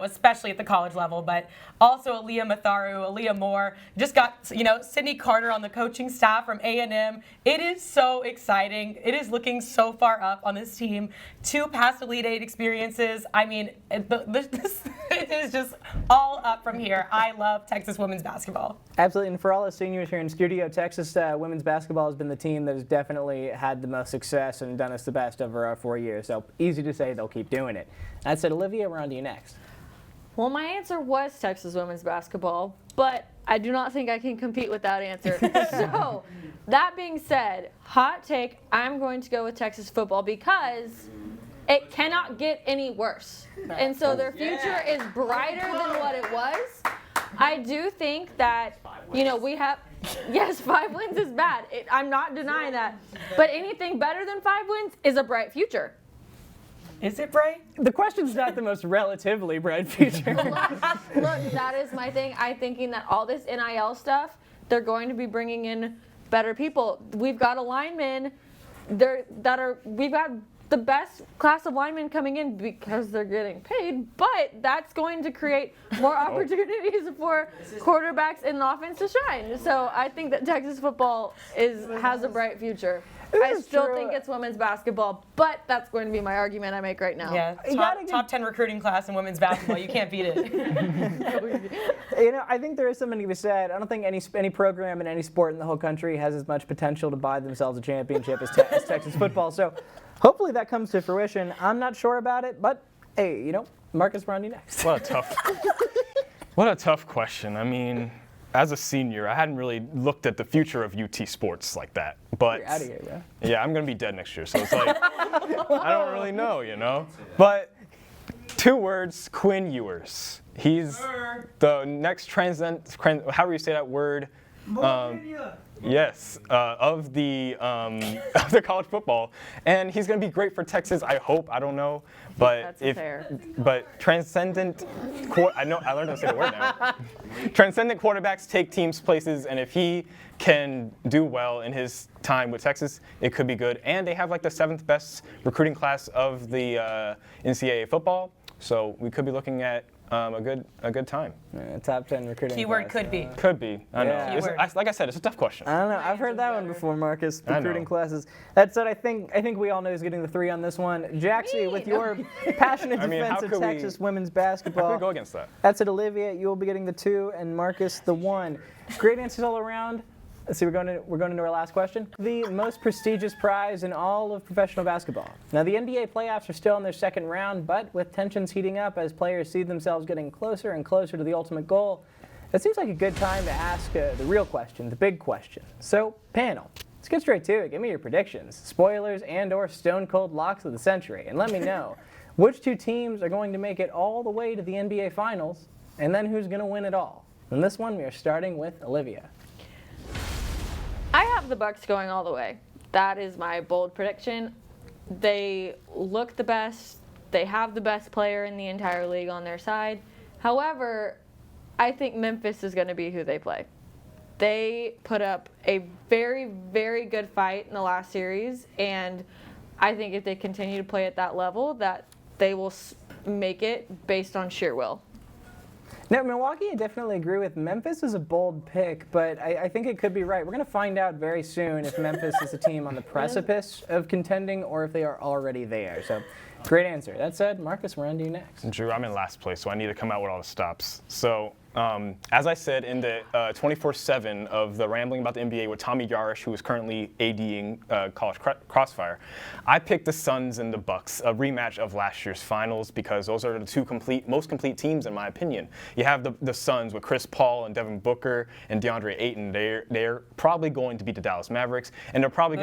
especially at the college level, but also Aaliyah Matharu, Aaliyah Moore. Just got, Sydney Carter on the coaching staff from A&M. It is so exciting. It is looking so far up on this team. 2 past Elite Eight experiences. I mean, it is just all up from here. I love Texas women's basketball. Absolutely, and for all the seniors here in studio, Texas women's basketball has been the team that has definitely had the most success and done us the best over our 4 years, so easy to say they'll keep doing it. That said, Olivia, we're on to you next. Well, my answer was Texas women's basketball, but I do not think I can compete with that answer. So, that being said, hot take, I'm going to go with Texas football because it cannot get any worse. And so their future is brighter than what it was. I do think that, we have, yes, 5 wins is bad. I'm not denying that. But anything better than 5 wins is a bright future. Is it bright? The question's not the most relatively bright future. Look, that is my thing. I'm thinking that all this NIL stuff, they're going to be bringing in better people. We've got a lineman we've got the best class of linemen coming in because they're getting paid, but that's going to create more opportunities for quarterbacks in the offense to shine. So I think that Texas football has a bright future. I still think it's women's basketball, but that's going to be my argument I make right now. Yeah, top 10 recruiting class in women's basketball. You can't beat it. I think there is something to be said. I don't think any program in any sport in the whole country has as much potential to buy themselves a championship as Texas football. So hopefully that comes to fruition. I'm not sure about it, but hey, Marcus, we're on you next. What a tough question. I mean, as a senior, I hadn't really looked at the future of UT sports like that. But you're out of here, bro. Yeah, I'm gonna be dead next year, so it's like I don't really know, But 2 words: Quinn Ewers. He's the next however you say that word. Yes, of the college football, and he's going to be great for Texas. I hope. I don't know, but transcendent. I learned how to say the word now. Transcendent quarterbacks take teams places, and if he can do well in his time with Texas, it could be good. And they have like the 7th best recruiting class of the NCAA football, so we could be looking at a good time. Top 10 recruiting. Keyword class, could be. Could be. I know. Like I said, it's a tough question. I don't know. I've heard that one before, Marcus. Recruiting classes. That said, I think we all know who's getting the 3 on this one. Jaxie, with your passionate defense of Texas women's basketball. How can we go against that? That's it, Olivia. You will be getting the 2, and Marcus the 1. Great answers all around. Let's see, we're going into our last question. The most prestigious prize in all of professional basketball. Now, the NBA playoffs are still in their 2nd round, but with tensions heating up as players see themselves getting closer and closer to the ultimate goal, it seems like a good time to ask the real question, the big question. So, panel, let's get straight to it. Give me your predictions, spoilers, and/or stone-cold locks of the century, and let me know which 2 teams are going to make it all the way to the NBA Finals, and then who's going to win it all. In this one, we are starting with Olivia. I have the Bucks going all the way. That is my bold prediction. They look the best. They have the best player in the entire league on their side. However, I think Memphis is going to be who they play. They put up a very, very good fight in the last series, and I think if they continue to play at that level, that they will make it based on sheer will. Now, Milwaukee, I definitely agree with. Memphis is a bold pick, but I think it could be right. We're going to find out very soon if Memphis is a team on the precipice of contending or if they are already there. So, great answer. That said, Marcus, we're on to you next. Drew, I'm in last place, so I need to come out with all the stops. So, As I said in the 24/7 of the Rambling About the NBA with Tommy Yarish, who is currently ADing College Crossfire, I picked the Suns and the Bucks, a rematch of last year's finals, because those are the two most complete teams in my opinion. You have the Suns with Chris Paul and Devin Booker and DeAndre Ayton. They're probably going to beat the Dallas Mavericks, and they're probably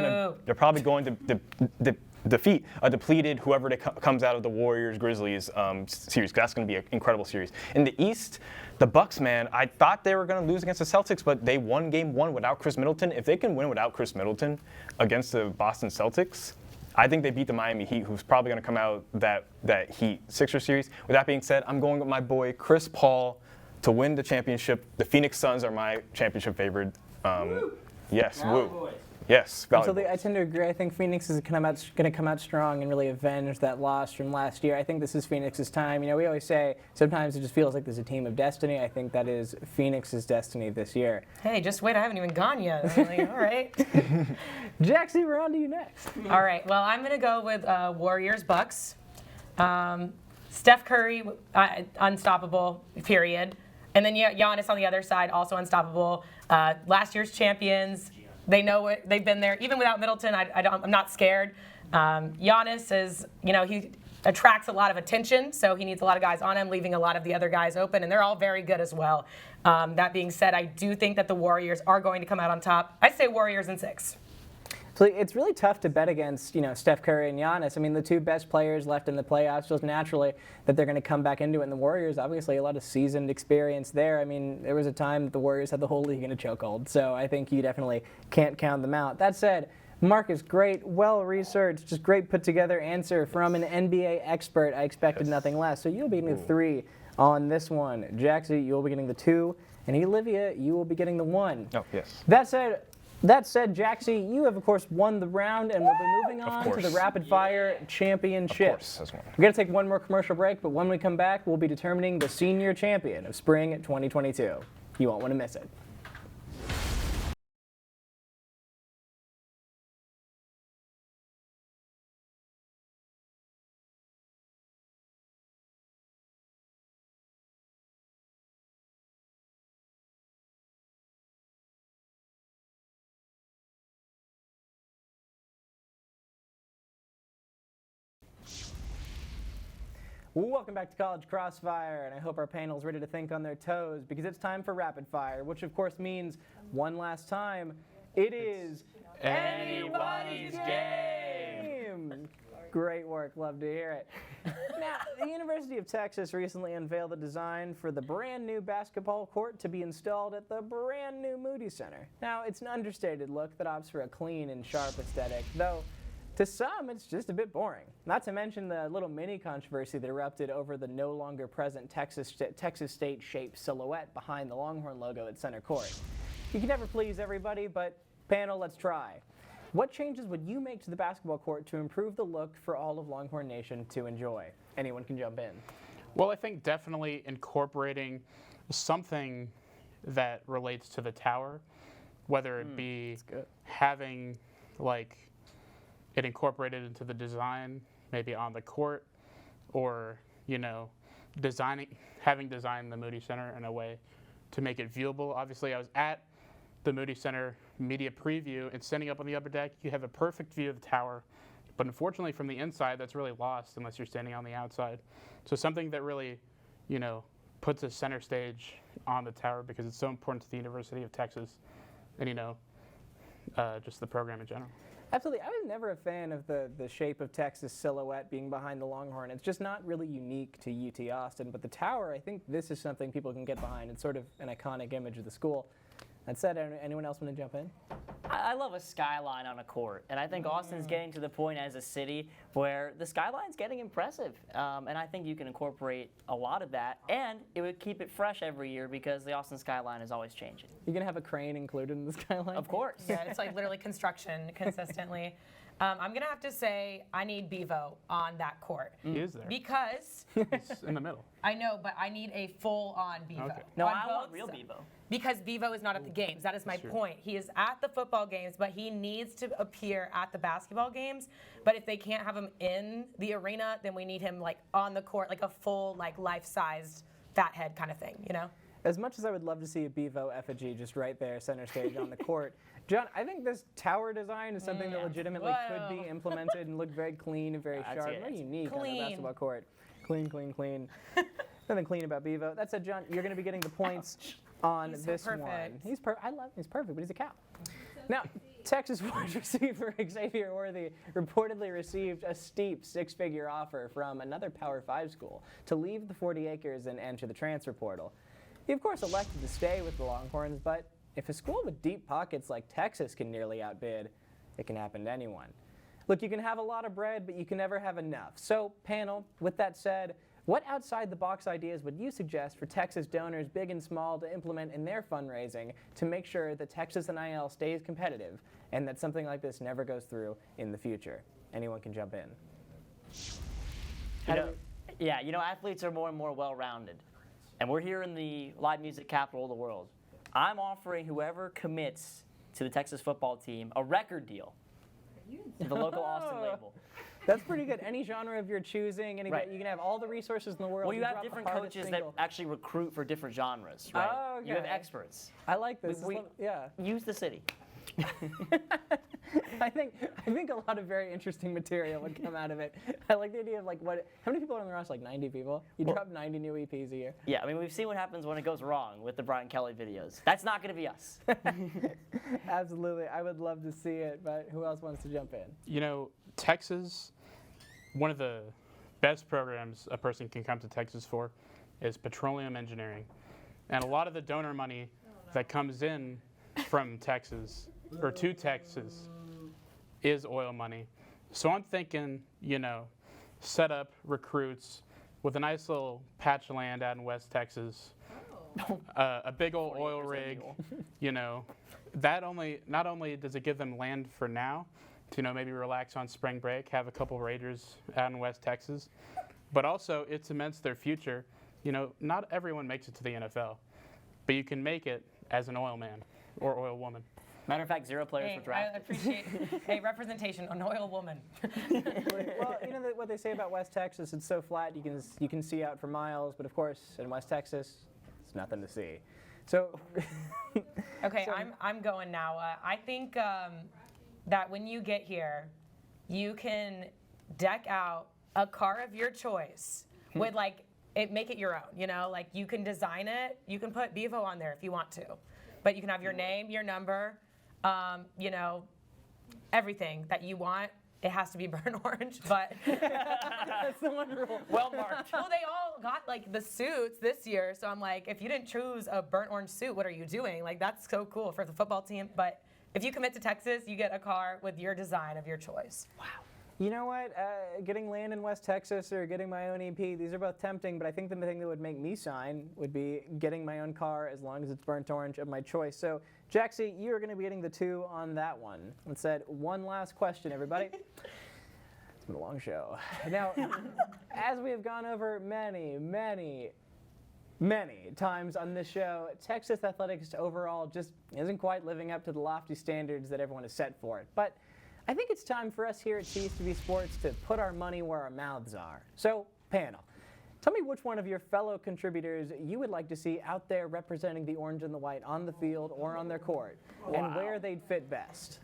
going to defeat a depleted whoever comes out of the Warriors-Grizzlies series. That's going to be an incredible series. In the East, the Bucks, man, I thought they were going to lose against the Celtics, but they won Game 1 without Chris Middleton. If they can win without Chris Middleton against the Boston Celtics, I think they beat the Miami Heat, who's probably going to come out that Heat Sixers series. With that being said, I'm going with my boy Chris Paul to win the championship. The Phoenix Suns are my championship favorite. Yes, woo. Yes, Absolutely. I tend to agree. I think Phoenix is going to come out strong and really avenge that loss from last year. I think this is Phoenix's time. You know, we always say sometimes it just feels like there's a team of destiny. I think that is Phoenix's destiny this year. Hey, just wait. I haven't even gone yet. I'm like, all right. Jaxie, we're on to you next. All right. Well, I'm going to go with Warriors Bucks. Steph Curry, unstoppable, period. And then Giannis on the other side, also unstoppable. Last year's champions. They know it. They've been there. Even without Middleton, I'm not scared. Giannis is, he attracts a lot of attention, so he needs a lot of guys on him, leaving a lot of the other guys open, and they're all very good as well. That being said, I do think that the Warriors are going to come out on top. I'd say Warriors in 6. So it's really tough to bet against, Steph Curry and Giannis. I mean, the two best players left in the playoffs, just naturally that they're going to come back into it. And the Warriors, obviously, a lot of seasoned experience there. I mean, there was a time that the Warriors had the whole league in a chokehold. So I think you definitely can't count them out. That said, Marcus, great, well-researched, just great put-together answer from an NBA expert. I expected nothing less. So you'll be getting the 3 on this one. Jaxie, you'll be getting the 2. And Olivia, you will be getting the 1. Oh, yes. That said, Jaxie, you have, of course, won the round, and we'll be moving on to the Rapid Fire Championship. Of course, that's one. We're going to take one more commercial break, but when we come back, we'll be determining the senior champion of spring 2022. You won't want to miss it. Welcome back to College Crossfire, and I hope our panel's ready to think on their toes because it's time for Rapid Fire, which of course means one last time, it is anybody's game! Great work, love to hear it. Now, the University of Texas recently unveiled the design for the brand new basketball court to be installed at the brand new Moody Center. Now, it's an understated look that opts for a clean and sharp aesthetic, though to some, it's just a bit boring. Not to mention the little mini controversy that erupted over the no longer present Texas State-shaped silhouette behind the Longhorn logo at center court. You can never please everybody, but panel, let's try. What changes would you make to the basketball court to improve the look for all of Longhorn Nation to enjoy? Anyone can jump in. Well, I think definitely incorporating something that relates to the tower, whether it be having it incorporated into the design, maybe on the court, or having designed the Moody Center in a way to make it viewable. Obviously, I was at the Moody Center media preview, and standing up on the upper deck, you have a perfect view of the tower. But unfortunately, from the inside, that's really lost unless you're standing on the outside. So something that really, puts a center stage on the tower because it's so important to the University of Texas and, just the program in general. Absolutely. I was never a fan of the shape of Texas silhouette being behind the Longhorn. It's just not really unique to UT Austin. But the tower, I think this is something people can get behind. It's sort of an iconic image of the school. That said, anyone else want to jump in? I love a skyline on a court, and I think Austin's getting to the point as a city where the skyline's getting impressive, and I think you can incorporate a lot of that, and it would keep it fresh every year because the Austin skyline is always changing. You're going to have a crane included in the skyline? Of course. Yeah, it's like literally construction consistently. I'm going to have to say I need Bevo on that court. He is there. Because He's in the middle. I know, but I need a full-on Bevo. Okay. No, On I want both real sides. Bevo. Because Bevo is not at the games. That is my point. He is at the football games, but he needs to appear at the basketball games. But if they can't have him in the arena, then we need him on the court, like a full life-sized fat head kind of thing, as much as I would love to see a Bevo effigy just right there, center stage on the court, John, I think this tower design is something that legitimately could be implemented and look very clean and very sharp, very unique on a basketball court. Clean, clean, clean. Nothing clean about Bevo. That said, John, you're going to be getting the points on this one. He's perfect. I love him. He's perfect, but he's a cow. Now, Texas wide receiver Xavier Worthy reportedly received a steep six-figure offer from another Power 5 school to leave the 40 acres and enter the transfer portal. He, of course, elected to stay with the Longhorns, but if a school with deep pockets like Texas can nearly outbid, it can happen to anyone. Look, you can have a lot of bread, but you can never have enough. So, panel, with that said, what outside-the-box ideas would you suggest for Texas donors, big and small, to implement in their fundraising to make sure that Texas NIL stays competitive and that something like this never goes through in the future? Anyone can jump in. Athletes are more and more well-rounded. And we're here in the live music capital of the world. I'm offering whoever commits to the Texas football team a record deal to the local Austin label. That's pretty good. Any genre of your choosing, you can have all the resources in the world. Well, you have different coaches that actually recruit for different genres, right? Oh, okay. You have experts. I like this. Use the city. I think a lot of very interesting material would come out of it. I like the idea of how many people are on the roster? Like 90 people. You drop 90 new EPs a year. Yeah, I mean, we've seen what happens when it goes wrong with the Brian Kelley videos. That's not going to be us. Absolutely, I would love to see it. But who else wants to jump in? Texas, one of the best programs a person can come to Texas for is petroleum engineering, and a lot of the donor money that comes in from Texas or to Texas is oil money. So I'm thinking, set up recruits with a nice little patch of land out in West Texas, a big old oil rig, not only does it give them land for now to maybe relax on spring break, have a couple Raiders out in West Texas, but also it cements their future. Not everyone makes it to the NFL, but you can make it as an oil man or oil woman. Matter of fact, 0 players were drafted. I appreciate representation, an oil woman. Well, what they say about West Texas, it's so flat you can see out for miles, but of course in West Texas, it's nothing to see. So, okay, I'm going now. I think that when you get here, you can deck out a car of your choice with make it your own. You can design it. You can put Bevo on there if you want to, but you can have your name, your number, everything that you want. It has to be burnt orange, but that's the one rule. Well marked. Well, they all got the suits this year, so I'm like, if you didn't choose a burnt orange suit, what are you doing? That's so cool for the football team. But if you commit to Texas, you get a car with your design of your choice. Wow. You know what? Getting land in West Texas or getting my own EP, these are both tempting, but I think the thing that would make me sign would be getting my own car as long as it's burnt orange of my choice. So, Jaxie, you're going to be getting the 2 on that one. Let's said one last question, everybody. It's been a long show. Now, as we have gone over many times on this show, Texas athletics overall just isn't quite living up to the lofty standards that everyone has set for it. But I think it's time for us here at TSTV Sports to put our money where our mouths are. So, panel, tell me which one of your fellow contributors you would like to see out there representing the orange and the white on the field or on their court, and where they'd fit best.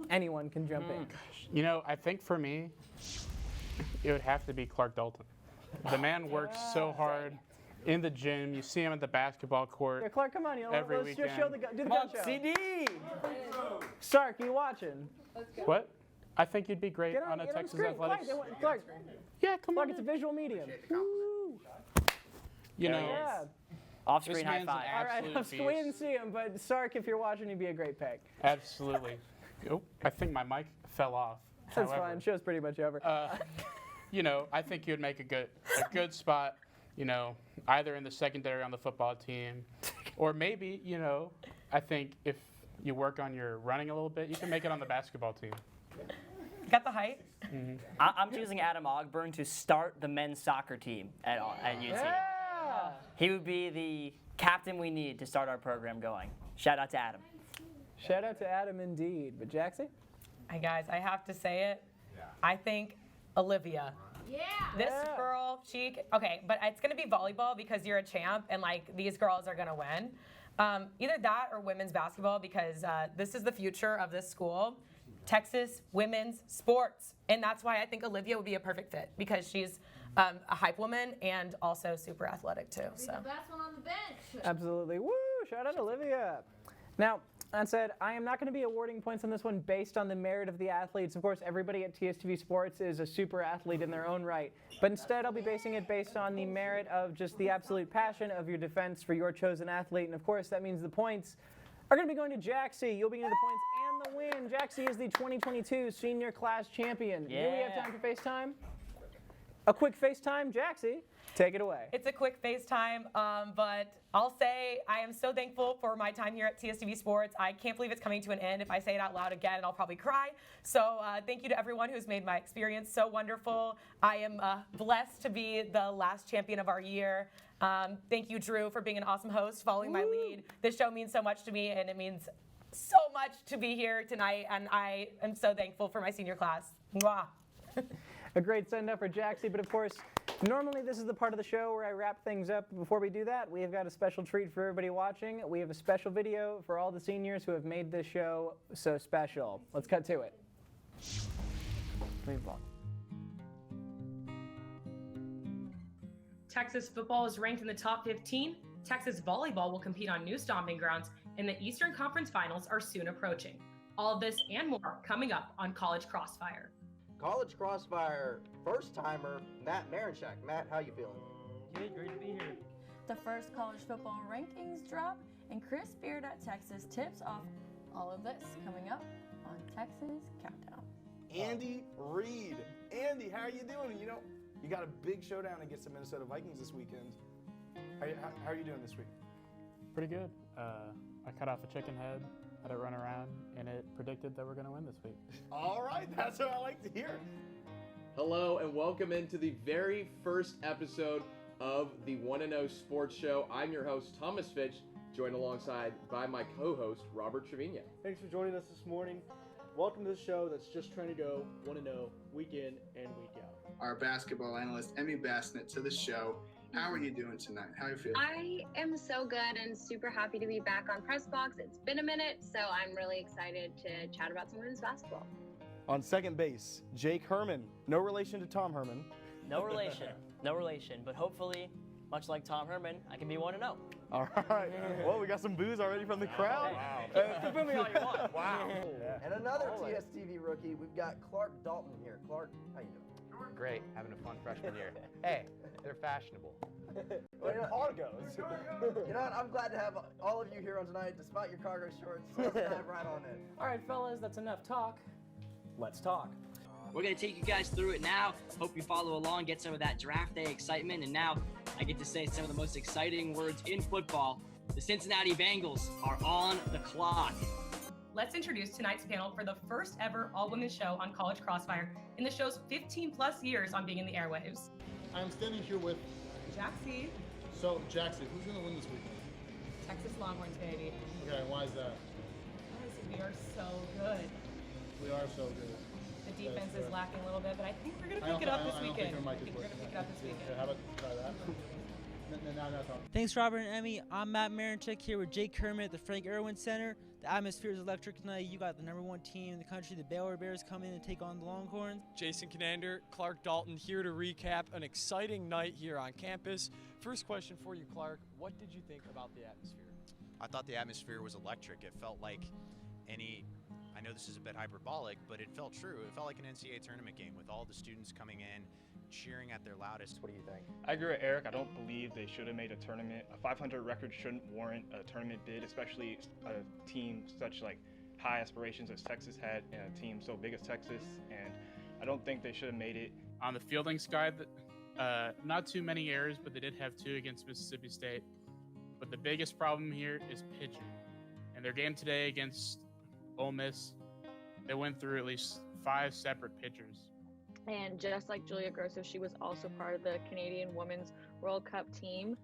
Anyone can jump in. I think for me, it would have to be Clark Dalton. The man works so hard in the gym. You see him at the basketball court. Yeah, Clark, come on. Every let's weekend. just do the gun show. CD! Sark, you watching? What? I think you'd be great on a Texas athletics. Clark, yeah, come Clark, on. it's a visual medium. Yeah. Off-screen high five. All right, we didn't see him, but Sark, if you're watching, he'd be a great pick. Absolutely. Oh, I think my mic fell off. That's fine. Show's pretty much over. I think you'd make a good spot, either in the secondary on the football team, or maybe, I think if you work on your running a little bit, you can make it on the basketball team. Got the height? Mm-hmm. I'm choosing Adam Ogburn to start the men's soccer team at UT. Yeah. He would be the captain we need to start our program going. Shout out to Adam. Shout out to Adam indeed. But Jaxie? Hi guys, I have to say it. I think Olivia This girl, okay, but it's gonna be volleyball because you're a champ and like these girls are gonna win. Either that or women's basketball because this is the future of this school. Texas women's sports. And that's why I think Olivia would be a perfect fit because she's a hype woman and also super athletic too. So. The best one on the bench. Absolutely. Woo! Shout out Olivia. Now, that said, I am not going to be awarding points on this one based on the merit of the athletes. Of course, everybody at TSTV Sports is a super athlete in their own right. But instead, I'll be basing it based on the merit of just the absolute passion of your defense for your chosen athlete. And of course, that means the points are going to be going to Jaxie. You'll be getting the points and the win. Jaxie is the 2022 senior class champion. Yeah. Do we have time for FaceTime? A quick FaceTime, Jaxie. Take it away. It's a quick FaceTime, but I'll say I am so thankful for my time here at TSTV Sports. I can't believe it's coming to an end. If I say it out loud again, I'll probably cry. So thank you to everyone who's made my experience so wonderful. I am blessed to be the last champion of our year. Thank you, Drew, for being an awesome host, following my lead. This show means so much to me, and it means so much to be here tonight, and I am so thankful for my senior class. Mwah. A great send-up for Jaxie, but of course, normally this is the part of the show where I wrap things up. Before we do that, we have got a special treat for everybody watching. We have a special video for all the seniors who have made this show so special. Let's cut to it. Texas football is ranked in the top 15. Texas volleyball will compete on new stomping grounds, and the Eastern Conference Finals are soon approaching. All of this and more coming up on College Crossfire. College Crossfire first-timer, Matt Marinchak. Matt, how you feeling? Good, great to be here. The first college football rankings drop, and Chris Beard at Texas tips off all of this coming up on Texas Countdown. Andy Reid. Andy, how are you doing? You know, you got a big showdown against the Minnesota Vikings this weekend. How are you doing this week? Pretty good. I cut off a chicken head, had it run around, and it predicted that we're going to win this week. All right, that's what I like to hear. Hello and welcome into the very first episode of the 1-0 Sports Show. I'm your host, Thomas Fitch, joined alongside by my co-host, Robert Trevino. Thanks for joining us this morning. Welcome to the show that's just trying to go 1-0 week in and week out. Our basketball analyst, Emme Basnett, to the show. How are you doing tonight? How are you feeling? I am so good and super happy to be back on Press Box. It's been a minute, so I'm really excited to chat about some women's basketball. On second base, Jake Herman. No relation to Tom Herman. No relation, but hopefully, much like Tom Herman, I can be 1-0. All right. Well, we got some boos already from the crowd. Wow. Boo me all you want. Wow. And another TSTV rookie, we've got Clark Dalton here. Clark, how you doing? Great, having a fun freshman year. Hey, they're fashionable. Well, Cargos. You know what? I'm glad to have all of you here on tonight, despite your cargo shorts. Let's dive right on in. All right, fellas, that's enough talk. Let's talk. We're going to take you guys through it now. Hope you follow along, get some of that draft day excitement. And now I get to say some of the most exciting words in football. The Cincinnati Bengals are on the clock. Let's introduce tonight's panel for the first ever all-women show on College Crossfire in the show's 15-plus years on being in the airwaves. I'm standing here with Jaxie. So, Jaxie, who's going to win this weekend? Texas Longhorns, baby. Okay, why is that? Because we are so good. We are so good. The defense is lacking a little bit, but I think we're going to pick it up this weekend. We're going to pick it up this weekend. How about try that? No. Thanks, Robert and Emme. I'm Matt Marinchak here with Jake Herman at the Frank Irwin Center. The atmosphere is electric tonight. You got the #1 team in the country, the Baylor Bears, come in and take on the Longhorns. Jason Conander, Clark Dalton here to recap an exciting night here on campus. First question for you, Clark. What did you think about the atmosphere? I thought the atmosphere was electric. It felt like I know this is a bit hyperbolic, but it felt true. It felt like an NCAA tournament game with all the students coming in, cheering at their loudest. What do you think? I agree with Eric. I don't believe they should have made a tournament. A 500 record shouldn't warrant a tournament bid, especially a team such like high aspirations as Texas had and a team so big as Texas. And I don't think they should have made it. On the fielding side, not too many errors, but they did have 2 against Mississippi State. But the biggest problem here is pitching. And their game today against Ole Miss, they went through at least 5 separate pitchers. And just like Julia Grosso, she was also part of the Canadian Women's World Cup team.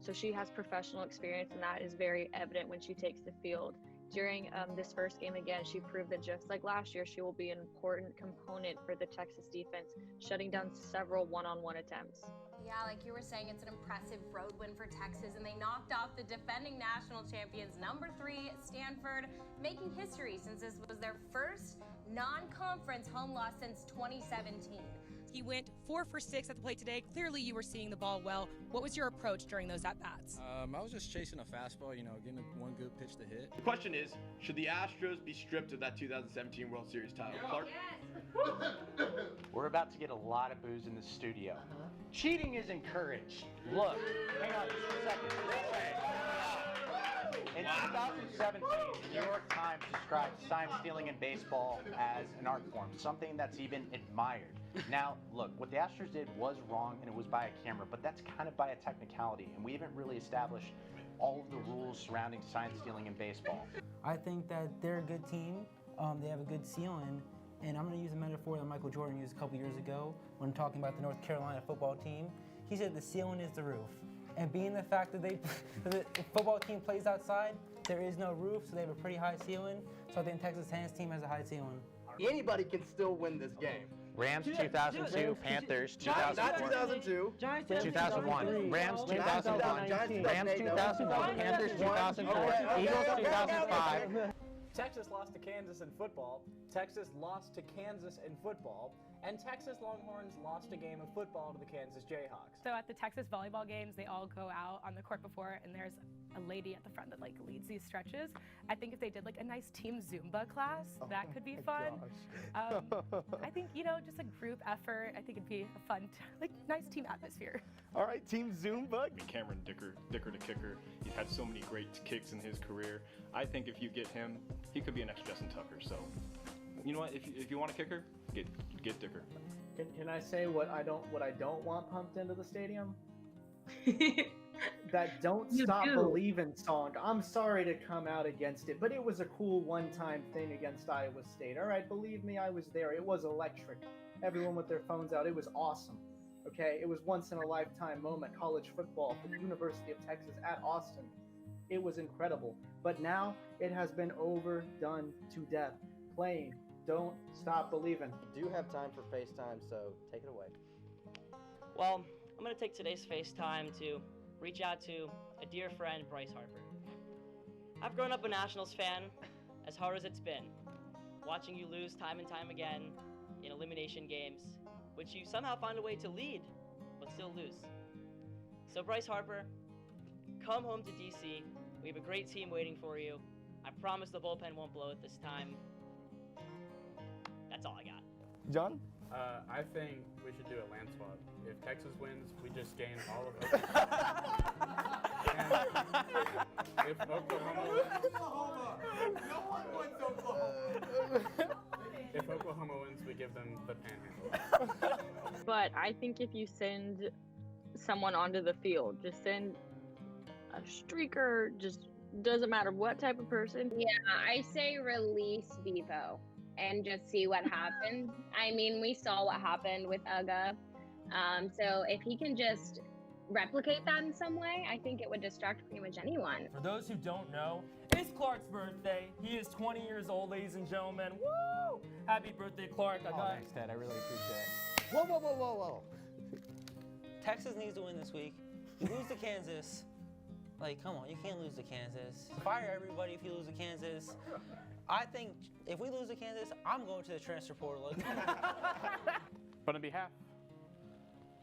So she has professional experience, and that is very evident when she takes the field. during this first game again, she proved that just like last year, she will be an important component for the Texas defense, shutting down several one-on-one attempts. Yeah, like you were saying, it's an impressive road win for Texas, and they knocked off the defending national champions, #3 Stanford, making history since this was their first non-conference home loss since 2017. He went 4 for 6 at the plate today. Clearly, you were seeing the ball well. What was your approach during those at-bats? I was just chasing a fastball, getting one good pitch to hit. The question is, should the Astros be stripped of that 2017 World Series title? Clark? We're about to get a lot of booze in the studio. Cheating is encouraged. Look, hang on just a second. In 2017, the New York Times described sign stealing in baseball as an art form, something that's even admired. Now, look, what the Astros did was wrong, and it was by a camera, but that's kind of by a technicality, and we haven't really established all of the rules surrounding sign stealing in baseball. I think that they're a good team. They have a good ceiling. And I'm going to use a metaphor that Michael Jordan used a couple years ago when talking about the North Carolina football team. He said the ceiling is the roof. And being the fact that the football team plays outside, there is no roof, so they have a pretty high ceiling. So I think Texas Hands team has a high ceiling. Anybody can still win this game. Rams 2002, Panthers 2004. Not 2002. 2001, Rams 2001, Rams 2001, Panthers 2004, Eagles 2005. Texas lost to Kansas in football, Texas lost to Kansas in football, and Texas Longhorns lost a game of football to the Kansas Jayhawks. So at the Texas volleyball games, they all go out on the court before, and there's a lady at the front that leads these stretches. I think if they did a nice team Zumba class, that could be fun. I think just a group effort. I think it'd be a fun, nice team atmosphere. All right, Team Zumba. Cameron Dicker to kicker. He's had so many great kicks in his career. I think if you get him, he could be a next Justin Tucker. So, you know what? If you want a kicker, get Dicker. Can I say what I don't want pumped into the stadium? That "Don't Stop Believin'" song. I'm sorry to come out against it, but it was a cool one-time thing against Iowa State. All right, believe me, I was there. It was electric. Everyone with their phones out. It was awesome. Okay, it was once in a lifetime moment. College football for the University of Texas at Austin. It was incredible. But now it has been overdone to death. Playing "Don't Stop Believin'." You do have time for FaceTime, so take it away. Well, I'm going to take today's FaceTime to reach out to a dear friend, Bryce Harper. I've grown up a Nationals fan, as hard as it's been, watching you lose time and time again in elimination games, which you somehow find a way to lead, but still lose. So Bryce Harper, come home to DC. We have a great team waiting for you. I promise the bullpen won't blow it this time. That's all I got. John? I think we should do a land swap. If Texas wins, we just gain all of Oklahoma. And if Oklahoma wins, no one wants Oklahoma. If Oklahoma wins, we give them the Panhandle. But I think if you send someone onto the field, just send a streaker, just doesn't matter what type of person. Yeah, I say release Bevo and just see what happens. I mean, we saw what happened with Uga. So if he can just replicate that in some way, I think it would distract pretty much anyone. For those who don't know, it's Clark's birthday. He is 20 years old, ladies and gentlemen. Woo! Happy birthday, Clark. Thanks, Ted. I really appreciate it. Whoa, whoa, whoa, whoa, whoa. Texas needs to win this week. You lose to Kansas. Come on, you can't lose to Kansas. Fire everybody if you lose to Kansas. I think if we lose to Kansas, I'm going to the transfer portal. But on behalf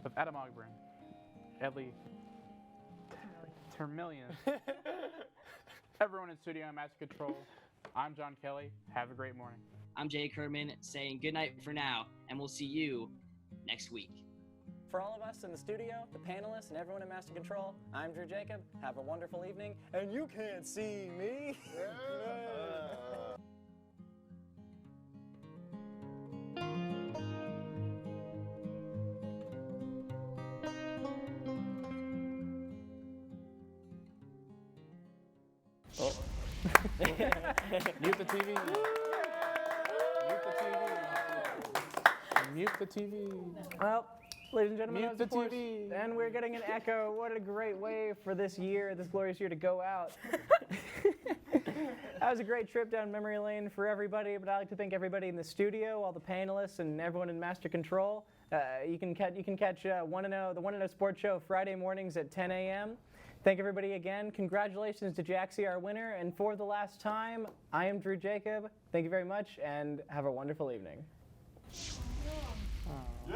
of Adam Ogburn, Ellie Termillion, everyone in studio and Master Control, I'm John Kelley. Have a great morning. I'm Jake Herman saying good night for now, and we'll see you next week. For all of us in the studio, the panelists, and everyone in Master Control, I'm Drew Jacob. Have a wonderful evening, and you can't see me. Mute the TV. Mute the TV. Mute the TV. Well, ladies and gentlemen, Mute that was the TV. and we're getting an echo. What a great way for this glorious year to go out. That was a great trip down memory lane for everybody, but I'd like to thank everybody in the studio, all the panelists, and everyone in Master Control. You can catch the 1-0 Sports Show Friday mornings at 10 a.m. Thank everybody again. Congratulations to Jaxie, our winner. And for the last time, I am Drew Jacob. Thank you very much, and have a wonderful evening.